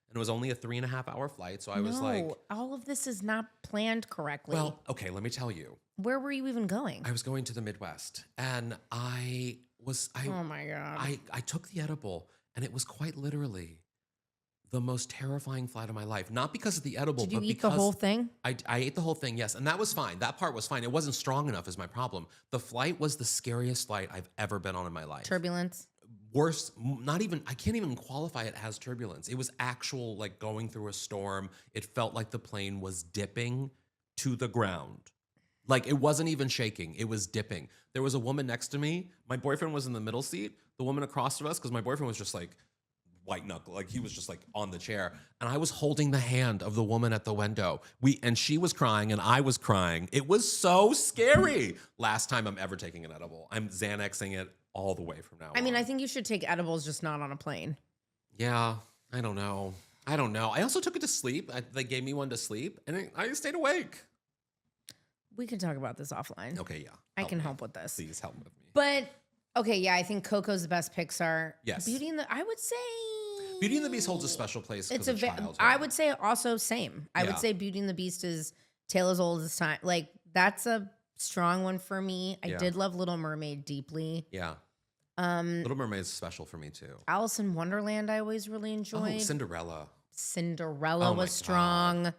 A: and it was only a 3.5-hour flight. So I was like,
B: all of this is not planned correctly.
A: well, okay. Let me tell you.
B: Where were you even going?
A: I was going to the Midwest, and I
B: oh my God.
A: I took the edible, and it was quite literally the most terrifying flight of my life. Not because of the edible,
B: Did you
A: but
B: eat the
A: because
B: whole thing?
A: I ate the whole thing, yes, and that was fine. That part was fine. It wasn't strong enough is my problem. The flight was the scariest flight I've ever been on in my life.
B: Turbulence?
A: Worse, not even, I can't even qualify it as turbulence. It was actual, like, going through a storm. It felt like the plane was dipping to the ground. Like, it wasn't even shaking. It was dipping. There was a woman next to me. My boyfriend was in the middle seat. The woman across from us, because my boyfriend was just like white knuckle, like he was just like on the chair. And I was holding the hand of the woman at the window. And she was crying and I was crying. It was so scary. Last time I'm ever taking an edible. I'm Xanaxing it all the way from now on.
B: I mean, I think you should take edibles, just not on a plane.
A: Yeah, I don't know. I also took it to sleep. They gave me one to sleep, and I stayed awake.
B: We can talk about this offline.
A: Okay, yeah.
B: I can help with this.
A: Please help with me.
B: But okay, yeah, I think Coco's the best Pixar.
A: Yes.
B: Beauty and the I would say
A: Beauty and the Beast holds a special place.
B: It's
A: a childhood.
B: I would say also same. I
A: Yeah.
B: would say Beauty and the Beast is tale as old as time. Like that's a strong one for me. I
A: Yeah.
B: did love Little Mermaid deeply.
A: Yeah. Little Mermaid is special for me too.
B: Alice in Wonderland I always really enjoyed.
A: Oh, Cinderella.
B: Cinderella
A: Oh my
B: was strong.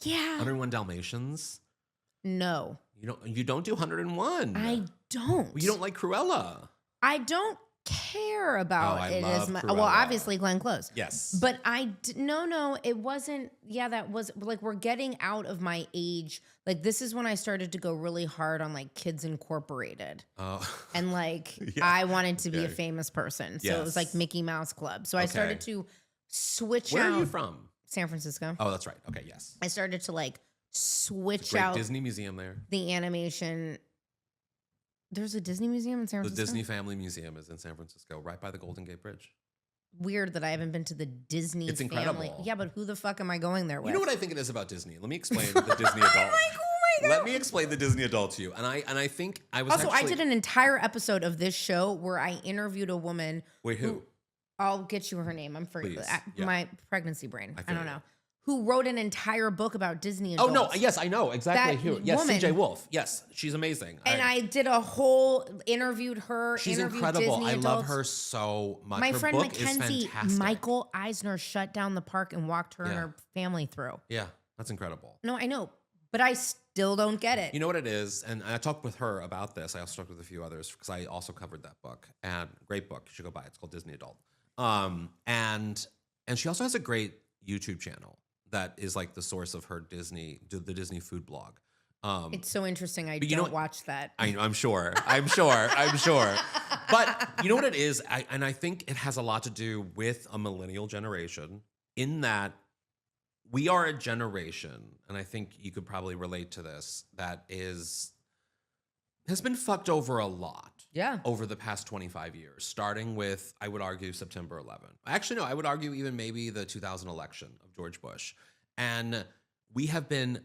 B: Yeah.
A: 101 Dalmatians.
B: No.
A: You don't do 101.
B: I don't.
A: You don't like Cruella.
B: I don't care about
A: I
B: it
A: love
B: as much.
A: Cruella.
B: Well, obviously Glenn Close.
A: Yes.
B: But no, it wasn't. Yeah, that was like we're getting out of my age. Like this is when I started to go really hard on like Kids Incorporated.
A: Oh.
B: And like
A: Yeah.
B: I wanted to be a
A: Okay.
B: famous person. So it was like
A: Yes.
B: Mickey Mouse Club. So I started to switch
A: Where
B: out.
A: are you from?
B: San Francisco.
A: Oh, that's right. Okay, yes.
B: I started to like switch
A: Great
B: out
A: Disney museum there.
B: the animation. There's a Disney museum in San
A: The
B: Francisco.
A: Disney Family Museum is in San Francisco, right by the Golden Gate Bridge.
B: Weird that I haven't been to the Disney
A: It's
B: family.
A: incredible.
B: Yeah, but who the fuck am I going there with?
A: You know what I think it is about Disney? Let me explain the Disney adult.
B: I'm like, oh my God.
A: Let me explain the Disney adult to you. And I think I was
B: Also, I
A: actually,
B: did an entire episode of this show where I interviewed a woman.
A: Wait, who?
B: I'll get you her name. I'm
A: Please,
B: forgetting
A: yeah.
B: my pregnancy brain. I
A: feel
B: don't
A: you.
B: know. Who wrote an entire book about Disney
A: Oh
B: adults.
A: no! Yes, I know exactly
B: That
A: who. Yes,
B: woman-
A: CJ Wolf. Yes, she's amazing.
B: And I did a whole interviewed her.
A: She's
B: interviewed
A: incredible.
B: Disney
A: I
B: adults.
A: love her so much.
B: My
A: her
B: friend
A: book is
B: Mackenzie,
A: fantastic.
B: Michael Eisner shut down the park and walked her and
A: Yeah.
B: her family through.
A: Yeah, that's incredible.
B: No, I know, but I still don't get it.
A: You know what it is, and I talked with her about this. I also talked with a few others because I also covered that book. And great book, you should go buy it. It's called Disney Adult. And she also has a great YouTube channel that is like the source of her the Disney food blog.
B: It's so interesting. I
A: but you know
B: don't
A: what?
B: watch that.
A: I'm sure. I'm sure. But you know what it is? I think it has a lot to do with a millennial generation in that we are a generation, and I think you could probably relate to this, that is has been fucked over a lot.
B: Yeah.
A: Over the past 25 years, starting with, I would argue, September 11th. Actually, no, I would argue even maybe the 2000 election of George Bush. And we have been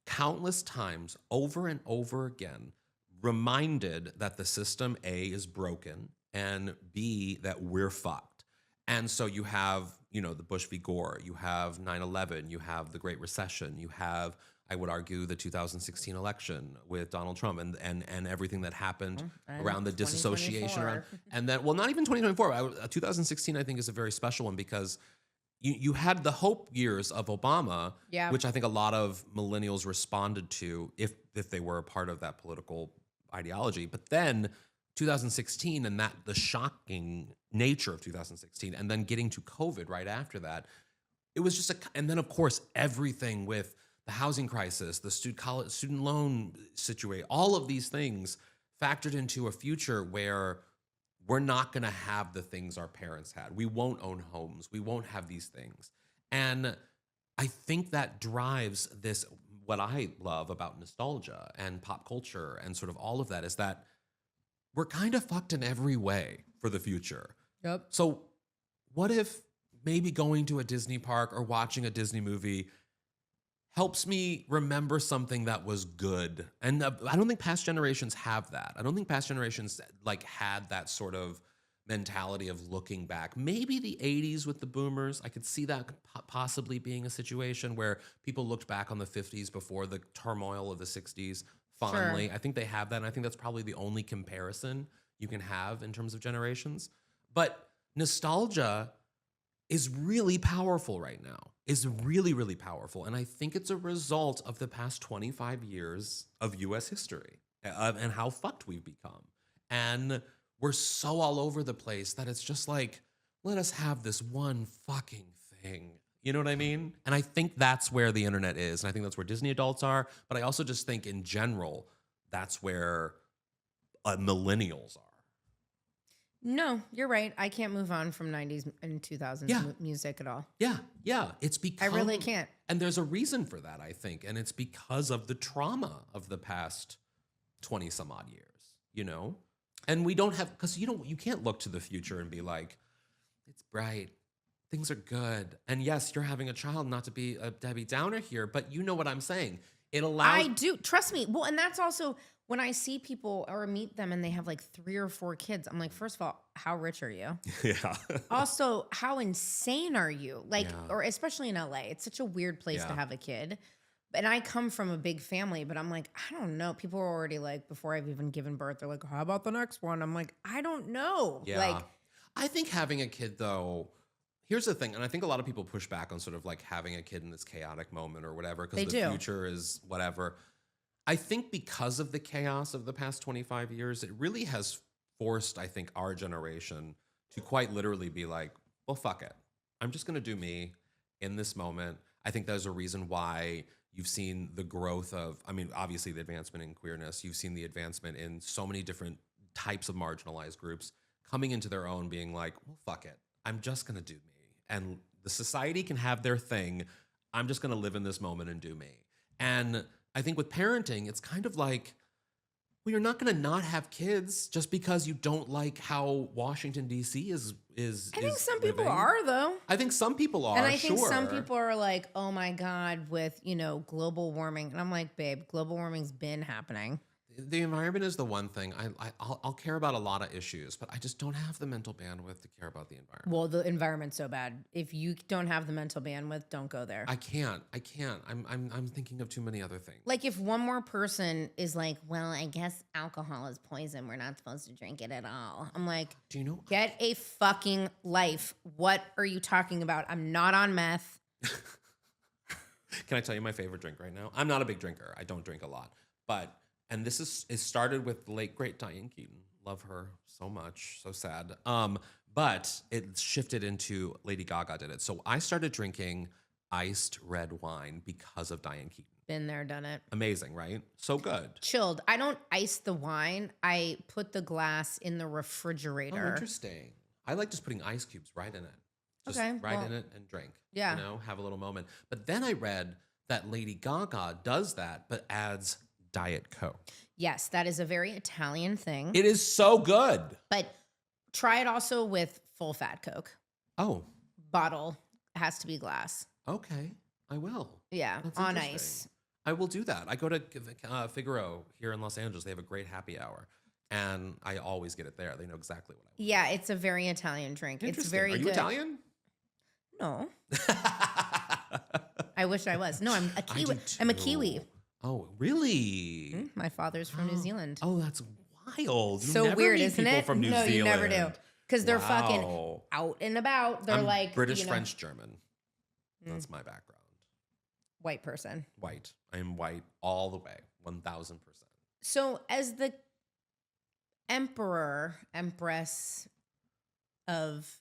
A: countless times over and over again reminded that the system, A, is broken, and B, that we're fucked. And so you have, the Bush v. Gore, you have 9/11, you have the Great Recession, you have, I would argue, the 2016 election with Donald Trump and everything that happened around the disassociation around, and then, well, not even 2024. 2016, I think, is a very special one because you had the hope years of Obama, which I think a lot of millennials responded to if they were a part of that political ideology. But then 2016 and the shocking nature of 2016, and then getting to COVID right after that, it was just and then of course everything with the housing crisis, the student loan situation, all of these things factored into a future where we're not going to have the things our parents had. We won't own homes. We won't have these things. And I think that drives this, what I love about nostalgia and pop culture and sort of all of that, is that we're kind of fucked in every way for the future.
B: Yep.
A: So what if maybe going to a Disney park or watching a Disney movie helps me remember something that was good? And I don't think past generations have that. I don't think past generations had that sort of mentality of looking back. Maybe the 80s with the boomers, I could see that possibly being a situation where people looked back on the 50s before the turmoil of the 60s fondly. Sure. I think they have that, and I think that's probably the only comparison you can have in terms of generations. But nostalgia is really powerful right now, is really, really powerful. And I think it's a result of the past 25 years of U.S. history and how fucked we've become. And we're so all over the place that it's just like, let us have this one fucking thing. You know what I mean? And I think that's where the internet is. And I think that's where Disney adults are. But I also just think in general, that's where millennials are.
B: No, you're right. I can't move on from 90s and 2000s music at all.
A: Yeah. It's because
B: I really can't.
A: And there's a reason for that, I think. And it's because of the trauma of the past 20 some odd years, And we don't have, because you can't look to the future and be like, it's bright, things are good. And yes, you're having a child, not to be a Debbie Downer here, but you know what I'm saying. It allows.
B: I do. Trust me. Well, and that's also when I see people or meet them and they have like 3 or 4 kids, I'm like, first of all, how rich are you?
A: Yeah.
B: Also, how insane are you? Or especially in LA, it's such a weird place to have a kid. And I come from a big family, but I'm like, I don't know. People are already like, before I've even given birth, they're like, how about the next one? I'm like, I don't know.
A: Yeah. I think having a kid, though, here's the thing, and I think a lot of people push back on sort of like having a kid in this chaotic moment or whatever, because the future is whatever. I think because of the chaos of the past 25 years, it really has forced, I think, our generation to quite literally be like, well, fuck it. I'm just going to do me in this moment. I think there's a reason why you've seen the growth of, obviously the advancement in queerness. You've seen the advancement in so many different types of marginalized groups coming into their own, being like, well, fuck it. I'm just going to do me. And the society can have their thing. I'm just going to live in this moment and do me. And I think with parenting, it's kind of like, well, you're not going to not have kids just because you don't like how Washington, D.C. is
B: I think some
A: living.
B: people are, though.
A: I think some people are,
B: and I think some people are like, oh my God, with, global warming. And I'm like, babe, global warming's been happening.
A: The environment is the one thing. I'll care about a lot of issues, but I just don't have the mental bandwidth to care about the environment.
B: Well, the environment's so bad. If you don't have the mental bandwidth, don't go there.
A: I can't. I'm thinking of too many other things.
B: Like if one more person is like, well, I guess alcohol is poison. We're not supposed to drink it at all. I'm like,
A: do you know?
B: Get a fucking life. What are you talking about? I'm not on meth.
A: Can I tell you my favorite drink right now? I'm not a big drinker. I don't drink a lot, but. And it started with the late, great Diane Keaton. Love her so much. So sad. But it shifted into Lady Gaga did it. So I started drinking iced red wine because of Diane Keaton.
B: Been there, done it.
A: Amazing, right? So good.
B: Chilled. I don't ice the wine. I put the glass in the refrigerator.
A: Oh, interesting. I like just putting ice cubes right in it. Just in it and drink.
B: Yeah.
A: Have a little moment. But then I read that Lady Gaga does that, but adds Diet Coke.
B: Yes, that is a very Italian thing.
A: It is so good.
B: But try it also with full fat Coke.
A: Oh,
B: Bottle has to be glass.
A: okay. I will.
B: Yeah,
A: That's
B: on
A: interesting.
B: ice.
A: I will do that. I go to Figaro here in Los Angeles. They have a great happy hour, and I always get it there. They know exactly what I want.
B: Yeah, it's a very Italian drink. It's
A: Interesting.
B: very
A: Are you
B: good.
A: Italian?
B: No. I wish I was. No, I'm a Kiwi. I'm a Kiwi.
A: Oh, really?
B: My father's from New Zealand.
A: Oh, that's wild. You
B: So
A: never
B: weird,
A: meet
B: isn't
A: people
B: it?
A: From New
B: no,
A: Zealand.
B: you never do. Because they're fucking
A: Wow.
B: out and about. They're
A: I'm
B: like
A: British,
B: you know,
A: French, German. That's my background.
B: white person.
A: White. I am white all the way, 1,000%.
B: So as the empress of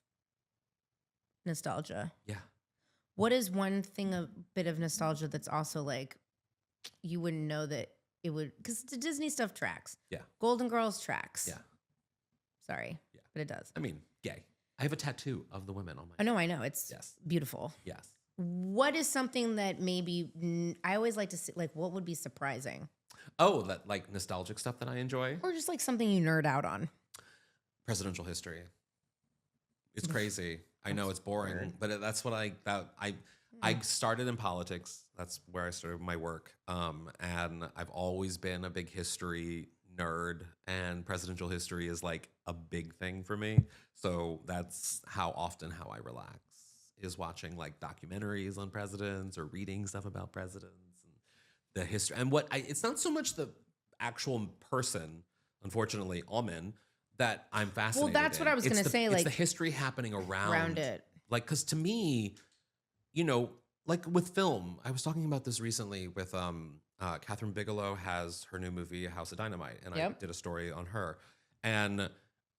B: nostalgia,
A: Yeah.
B: what is one thing, a bit of nostalgia that's also like you wouldn't know that it would, because the Disney stuff tracks.
A: Yeah.
B: Golden Girls tracks.
A: Yeah.
B: Sorry.
A: Yeah.
B: But it does.
A: I mean, gay. I have a tattoo of the women on my.
B: I know. It's
A: Yes.
B: beautiful.
A: Yes.
B: What is something that maybe I always like to see, like, what would be surprising?
A: Oh, that like nostalgic stuff that I enjoy.
B: Or just like something you nerd out on?
A: Presidential history. It's crazy. I know it's boring,
B: weird.
A: but that's what I started in politics. That's where I started my work. And I've always been a big history nerd, and presidential history is like a big thing for me. So that's how I relax, is watching like documentaries on presidents or reading stuff about presidents and the history. And it's not so much the actual person, unfortunately, Alman, that I'm fascinated.
B: Well, that's what I was going to say.
A: It's
B: Like
A: the history happening
B: around it.
A: Like, because to me, like with film, I was talking about this recently with Catherine Bigelow has her new movie, House of Dynamite, and I did a story on her. And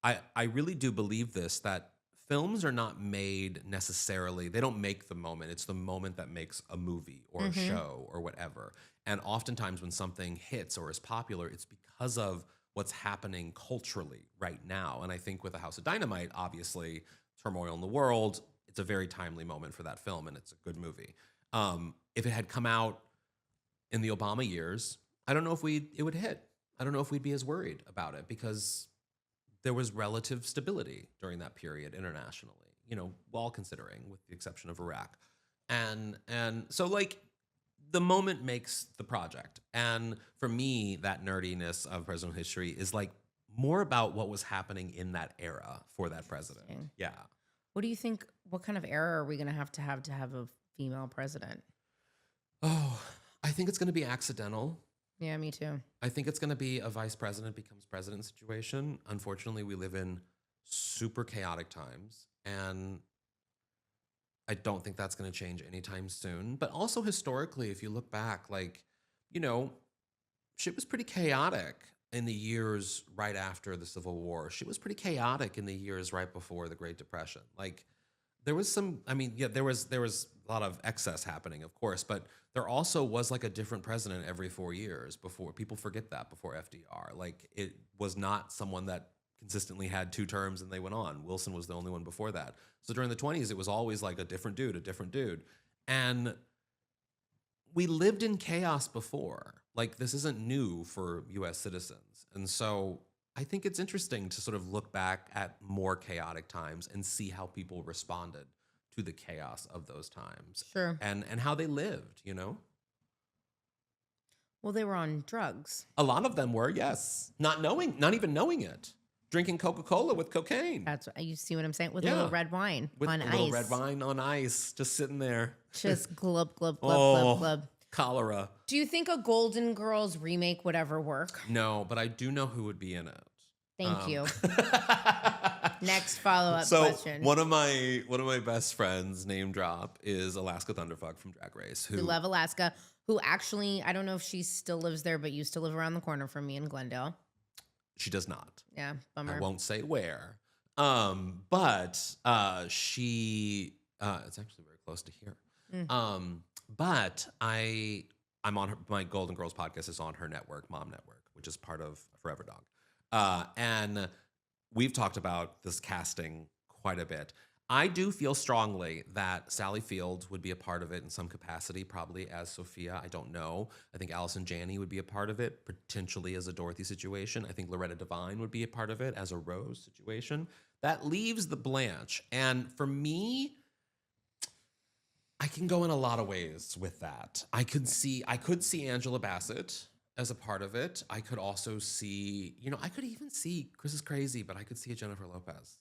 A: I really do believe this, that films are not made necessarily, they don't make the moment. It's the moment that makes a movie or a show or whatever. And oftentimes when something hits or is popular, it's because of what's happening culturally right now. And I think with the House of Dynamite, obviously, turmoil in the world, it's a very timely moment for that film, and it's a good movie. If it had come out in the Obama years, I don't know if it would hit. I don't know if we'd be as worried about it, because there was relative stability during that period internationally, while considering, with the exception of Iraq. And so like the moment makes the project. And for me, that nerdiness of presidential history is like more about what was happening in that era for that president. Yeah.
B: What do you think? What kind of era are we going to have a female president?
A: Oh, I think it's going to be accidental.
B: Yeah, me too.
A: I think it's going to be a vice president becomes president situation. Unfortunately, we live in super chaotic times, and I don't think that's going to change anytime soon. But also historically, if you look back, like, shit was pretty chaotic in the years right after the Civil War. Shit was pretty chaotic in the years right before the Great Depression. Like, there was there was a lot of excess happening, of course, but there also was like a different president every 4 years before. People forget that, before FDR. Like, it was not someone that consistently had 2 terms and they went on. Wilson was the only one before that. So during the 20s, it was always like a different dude. And we lived in chaos before. Like, this isn't new for US citizens. And so I think it's interesting to sort of look back at more chaotic times and see how people responded to the chaos of those times.
B: Sure.
A: And how they lived,
B: Well, they were on drugs.
A: A lot of them were, yes. Not even knowing it. Drinking Coca-Cola with cocaine.
B: That's you see what I'm saying? With a little red wine
A: with
B: on
A: a
B: ice.
A: little red wine on ice, just sitting there.
B: Just glub, glub, glub, glub, glub.
A: Cholera.
B: Do you think a Golden Girls remake would ever work?
A: No, but I do know who would be in it.
B: Thank you. Next follow-up
A: so
B: question.
A: one of my best friends, name drop, is Alaska Thunderfuck from Drag Race.
B: We love Alaska, who actually, I don't know if she still lives there, but used to live around the corner from me in Glendale.
A: She does not.
B: Yeah, bummer.
A: I won't say where. But she it's actually very close to here. But I'm on my Golden Girls podcast is on her network, Mom Network, which is part of Forever Dog. And we've talked about this casting quite a bit. I do feel strongly that Sally Field would be a part of it in some capacity, probably as Sophia. I don't know. I think Allison Janney would be a part of it, potentially as a Dorothy situation. I think Loretta Devine would be a part of it as a Rose situation. That leaves the Blanche. And for me, I can go in a lot of ways with that. I could see Angela Bassett as a part of it. I could also see, I could even see, Chris is crazy, but I could see a Jennifer Lopez.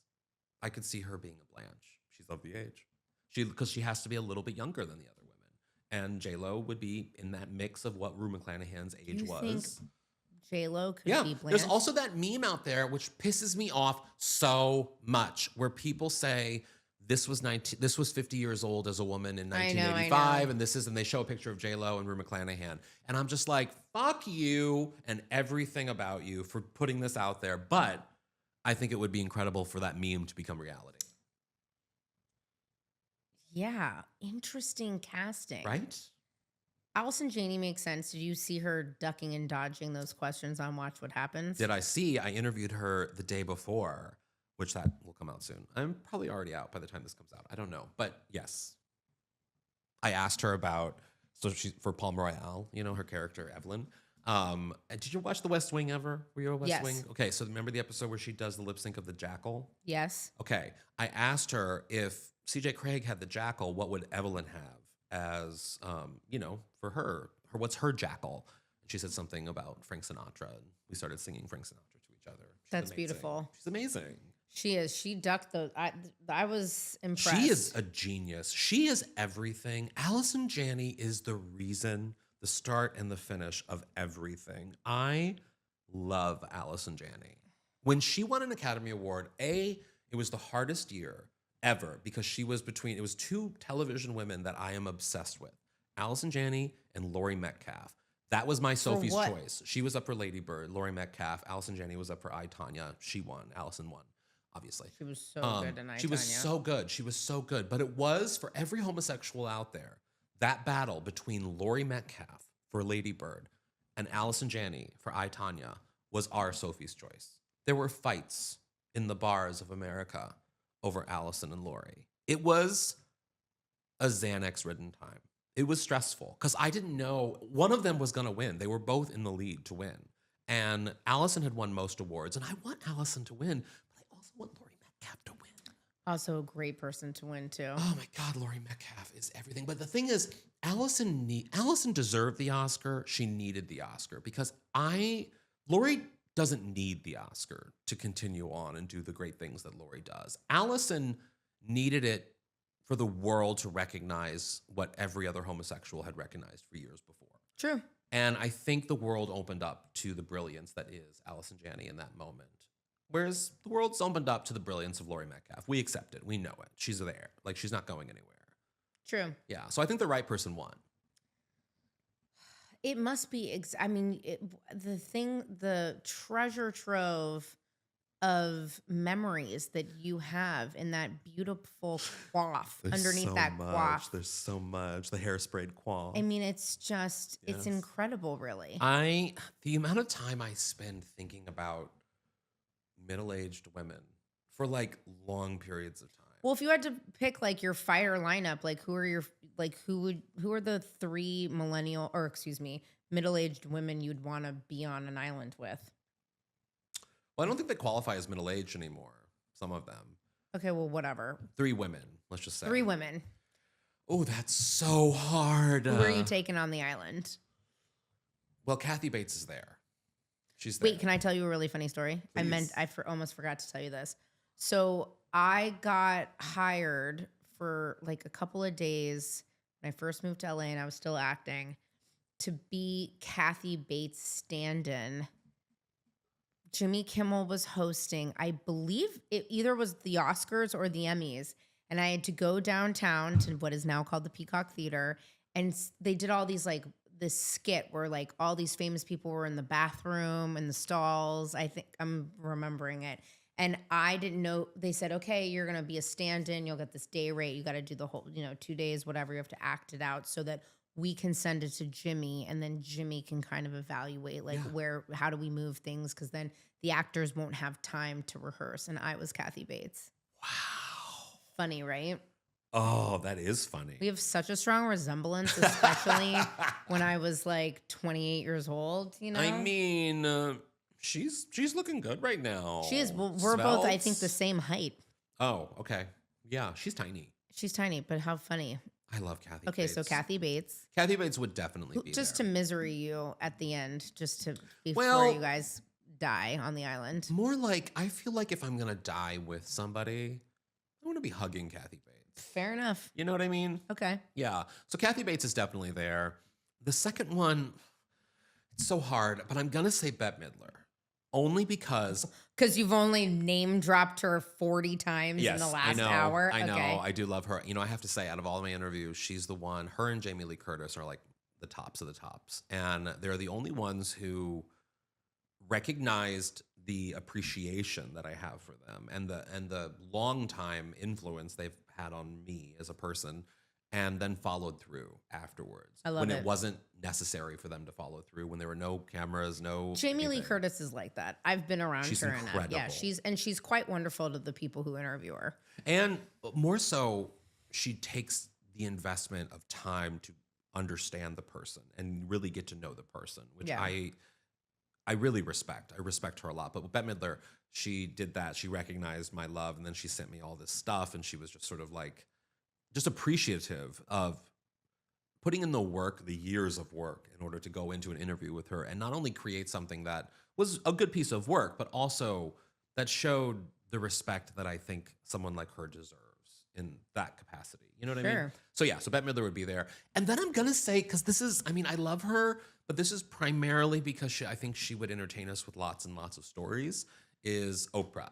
A: I could see her being a Blanche. She's of the age. Because she has to be a little bit younger than the other women. And J-Lo would be in that mix of what Rue McClanahan's age
B: You
A: was.
B: think J-Lo could be Blanche?
A: There's also that meme out there which pisses me off so much, where people say this was 50 years old as a woman in 1985, and and they show a picture of J-Lo and Rue McClanahan, and I'm just like, fuck you and everything about you for putting this out there, but I think it would be incredible for that meme to become reality.
B: Yeah, interesting casting.
A: Right?
B: Allison Janney makes sense. Did you see her ducking and dodging those questions on Watch What Happens?
A: Did I see? I interviewed her the day before, which that will come out soon. I'm probably already out by the time this comes out. I don't know. But yes. I asked her about, for Palm Royale, her character, Evelyn. Did you watch The West Wing ever? Were you a West Wing? Okay, so remember the episode where she does the lip sync of the Jackal?
B: Yes.
A: Okay, I asked her if CJ Craig had the Jackal, what would Evelyn have as, for her, what's her Jackal? And she said something about Frank Sinatra, and we started singing Frank Sinatra to each other.
B: That's beautiful.
A: She's amazing.
B: She is. She ducked the. I was impressed.
A: She is a genius. She is everything. Allison Janney is the reason, the start and the finish of everything. I love Allison Janney. When she won an Academy Award, it was the hardest year ever because it was two television women that I am obsessed with. Allison Janney and Laurie Metcalf. That was my Sophie's choice. She was up for Lady Bird. Laurie Metcalf. Allison Janney was up for I, Tonya. She won. Allison won. Obviously.
B: She was so good in I,
A: She was so good. She was so good. But it was, for every homosexual out there, that battle between Laurie Metcalf for Lady Bird and Allison Janney for I, Tonya was our Sophie's choice. There were fights in the bars of America over Allison and Laurie. It was a Xanax-ridden time. It was stressful because I didn't know one of them was going to win. They were both in the lead to win. And Allison had won most awards, and I want Allison to win, but I also want Laurie Metcalf to win.
B: Also a great person to win, too.
A: Oh, my God, Laurie Metcalf is everything. But the thing is, Allison deserved the Oscar. She needed the Oscar because Laurie doesn't need the Oscar to continue on and do the great things that Laurie does. Allison needed it for the world to recognize what every other homosexual had recognized for years before.
B: True.
A: And I think the world opened up to the brilliance that is Allison Janney in that moment. Whereas the world's opened up to the brilliance of Laurie Metcalf. We accept it. We know it. She's there. Like, she's not going anywhere.
B: True.
A: Yeah. So I think the right person won.
B: It must be, the treasure trove of memories that you have in that beautiful coif underneath that coif.
A: There's so much. The hairsprayed coif.
B: I mean, it's just, it's incredible, really.
A: The amount of time I spend thinking about middle-aged women for like long periods of time.
B: Well, if you had to pick like your fire lineup, like who are the three middle-aged women you'd want to be on an island with?
A: Well, I don't think they qualify as middle-aged anymore. Some of them.
B: Okay, well, whatever.
A: 3 women, let's just say.
B: 3 women.
A: Oh, that's so hard.
B: Who are you taking on the island?
A: Well, Kathy Bates is there. She's there.
B: Wait, can I tell you a really funny story?
A: Please.
B: I almost forgot to tell you this. So I got hired for like a couple of days when I first moved to LA and I was still acting to be Kathy Bates' stand-in. Jimmy Kimmel was hosting, I believe it either was the Oscars or the Emmys. And I had to go downtown to what is now called the Peacock Theater. And they did all these like this skit where like all these famous people were in the bathroom and the stalls. I think I'm remembering it. And I didn't know, they said, okay, you're going to be a stand-in. You'll get this day rate. You got to do the whole, 2 days, whatever. You have to act it out so that we can send it to Jimmy and then Jimmy can kind of evaluate like how do we move things? Cause then the actors won't have time to rehearse. And I was Kathy Bates.
A: Wow.
B: Funny, right?
A: Oh, that is funny.
B: We have such a strong resemblance, especially when I was like 28 years old, you know?
A: I mean, she's looking good right now.
B: She is. Well, we're both, I think, the
A: Svelte.
B: same height.
A: Oh, okay. Yeah, she's tiny.
B: She's tiny, but how funny.
A: I love Kathy
B: Okay,
A: Bates.
B: so Kathy Bates.
A: Kathy Bates would definitely be
B: Just
A: there.
B: to misery you at the end, just to before
A: Well,
B: you guys die on the island.
A: More like, I feel like if I'm going to die with somebody, I want to be hugging Kathy Bates.
B: Fair enough.
A: You know what I mean?
B: Okay.
A: Yeah. So Kathy Bates is definitely there. The second one, it's so hard, but I'm going to say Bette Midler. Only because...
B: Because you've only name dropped her 40 times in the last hour.
A: I know.
B: Okay.
A: I do love her. You know, I have to say, out of all of my interviews, she's the one. Her and Jamie Lee Curtis are like the tops of the tops. And they're the only ones who recognized the appreciation that I have for them and the long time influence they've had on me as a person, and then followed through afterwards.
B: I love
A: when
B: it.
A: it wasn't necessary for them to follow through, when there were no cameras, no
B: Jamie Lee
A: anything.
B: Curtis is like that. I've been around
A: She's
B: her. And
A: incredible.
B: yeah, she's quite wonderful to the people who interview her.
A: And more so, she takes the investment of time to understand the person and really get to know the person, which
B: Yeah.
A: I really respect. I respect her a lot. But with Bette Midler, she did that. She recognized my love, and then she sent me all this stuff, and she was just sort of like, just appreciative of putting in the work, the years of work in order to go into an interview with her and not only create something that was a good piece of work, but also that showed the respect that I think someone like her deserves in that capacity. You know what I mean?
B: Sure.
A: So yeah, so Bette Midler would be there. And then I'm going to say, because this is, I mean, I love her, but this is primarily because I think she would entertain us with lots and lots of stories, is Oprah.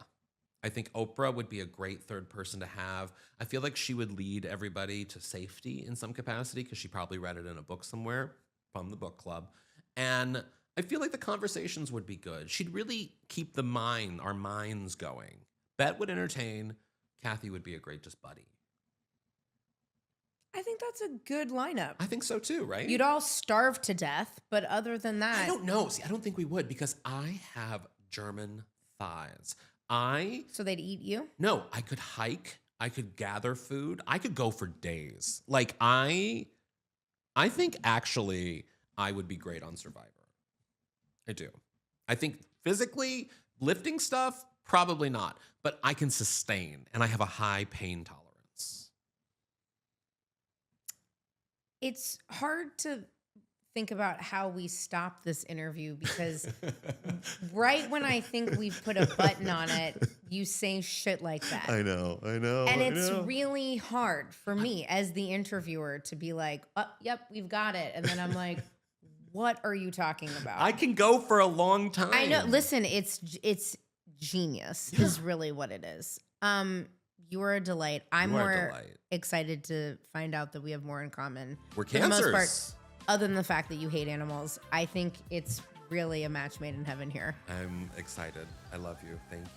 A: I think Oprah would be a great third person to have. I feel like she would lead everybody to safety in some capacity because she probably read it in a book somewhere from the book club. And I feel like the conversations would be good. She'd really keep our minds going. Bette would entertain. Kathy would be a great just buddy.
B: I think that's a good lineup.
A: I think so too, right?
B: You'd all starve to death, but other than that,
A: I don't know. See, I don't think we would because I have German thighs.
B: So they'd eat you?
A: No, I could hike. I could gather food. I could go for days. Like I think actually I would be great on Survivor. I do. I think physically lifting stuff, probably not, but I can sustain and I have a high pain tolerance.
B: It's hard to think about how we stop this interview because right when I think we've put a button on it, you say shit like that.
A: I know.
B: And it's really hard for me as the interviewer to be like, oh, yep, we've got it. And then I'm like, what are you talking about?
A: I can go for a long time.
B: I know. Listen, it's genius is really what it is. You're a delight. I'm more excited to find out that we have more in common.
A: We're
B: For the most
A: cancers.
B: part, other than the fact that you hate animals, I think it's really a match made in heaven here.
A: I'm excited. I love you. Thank you.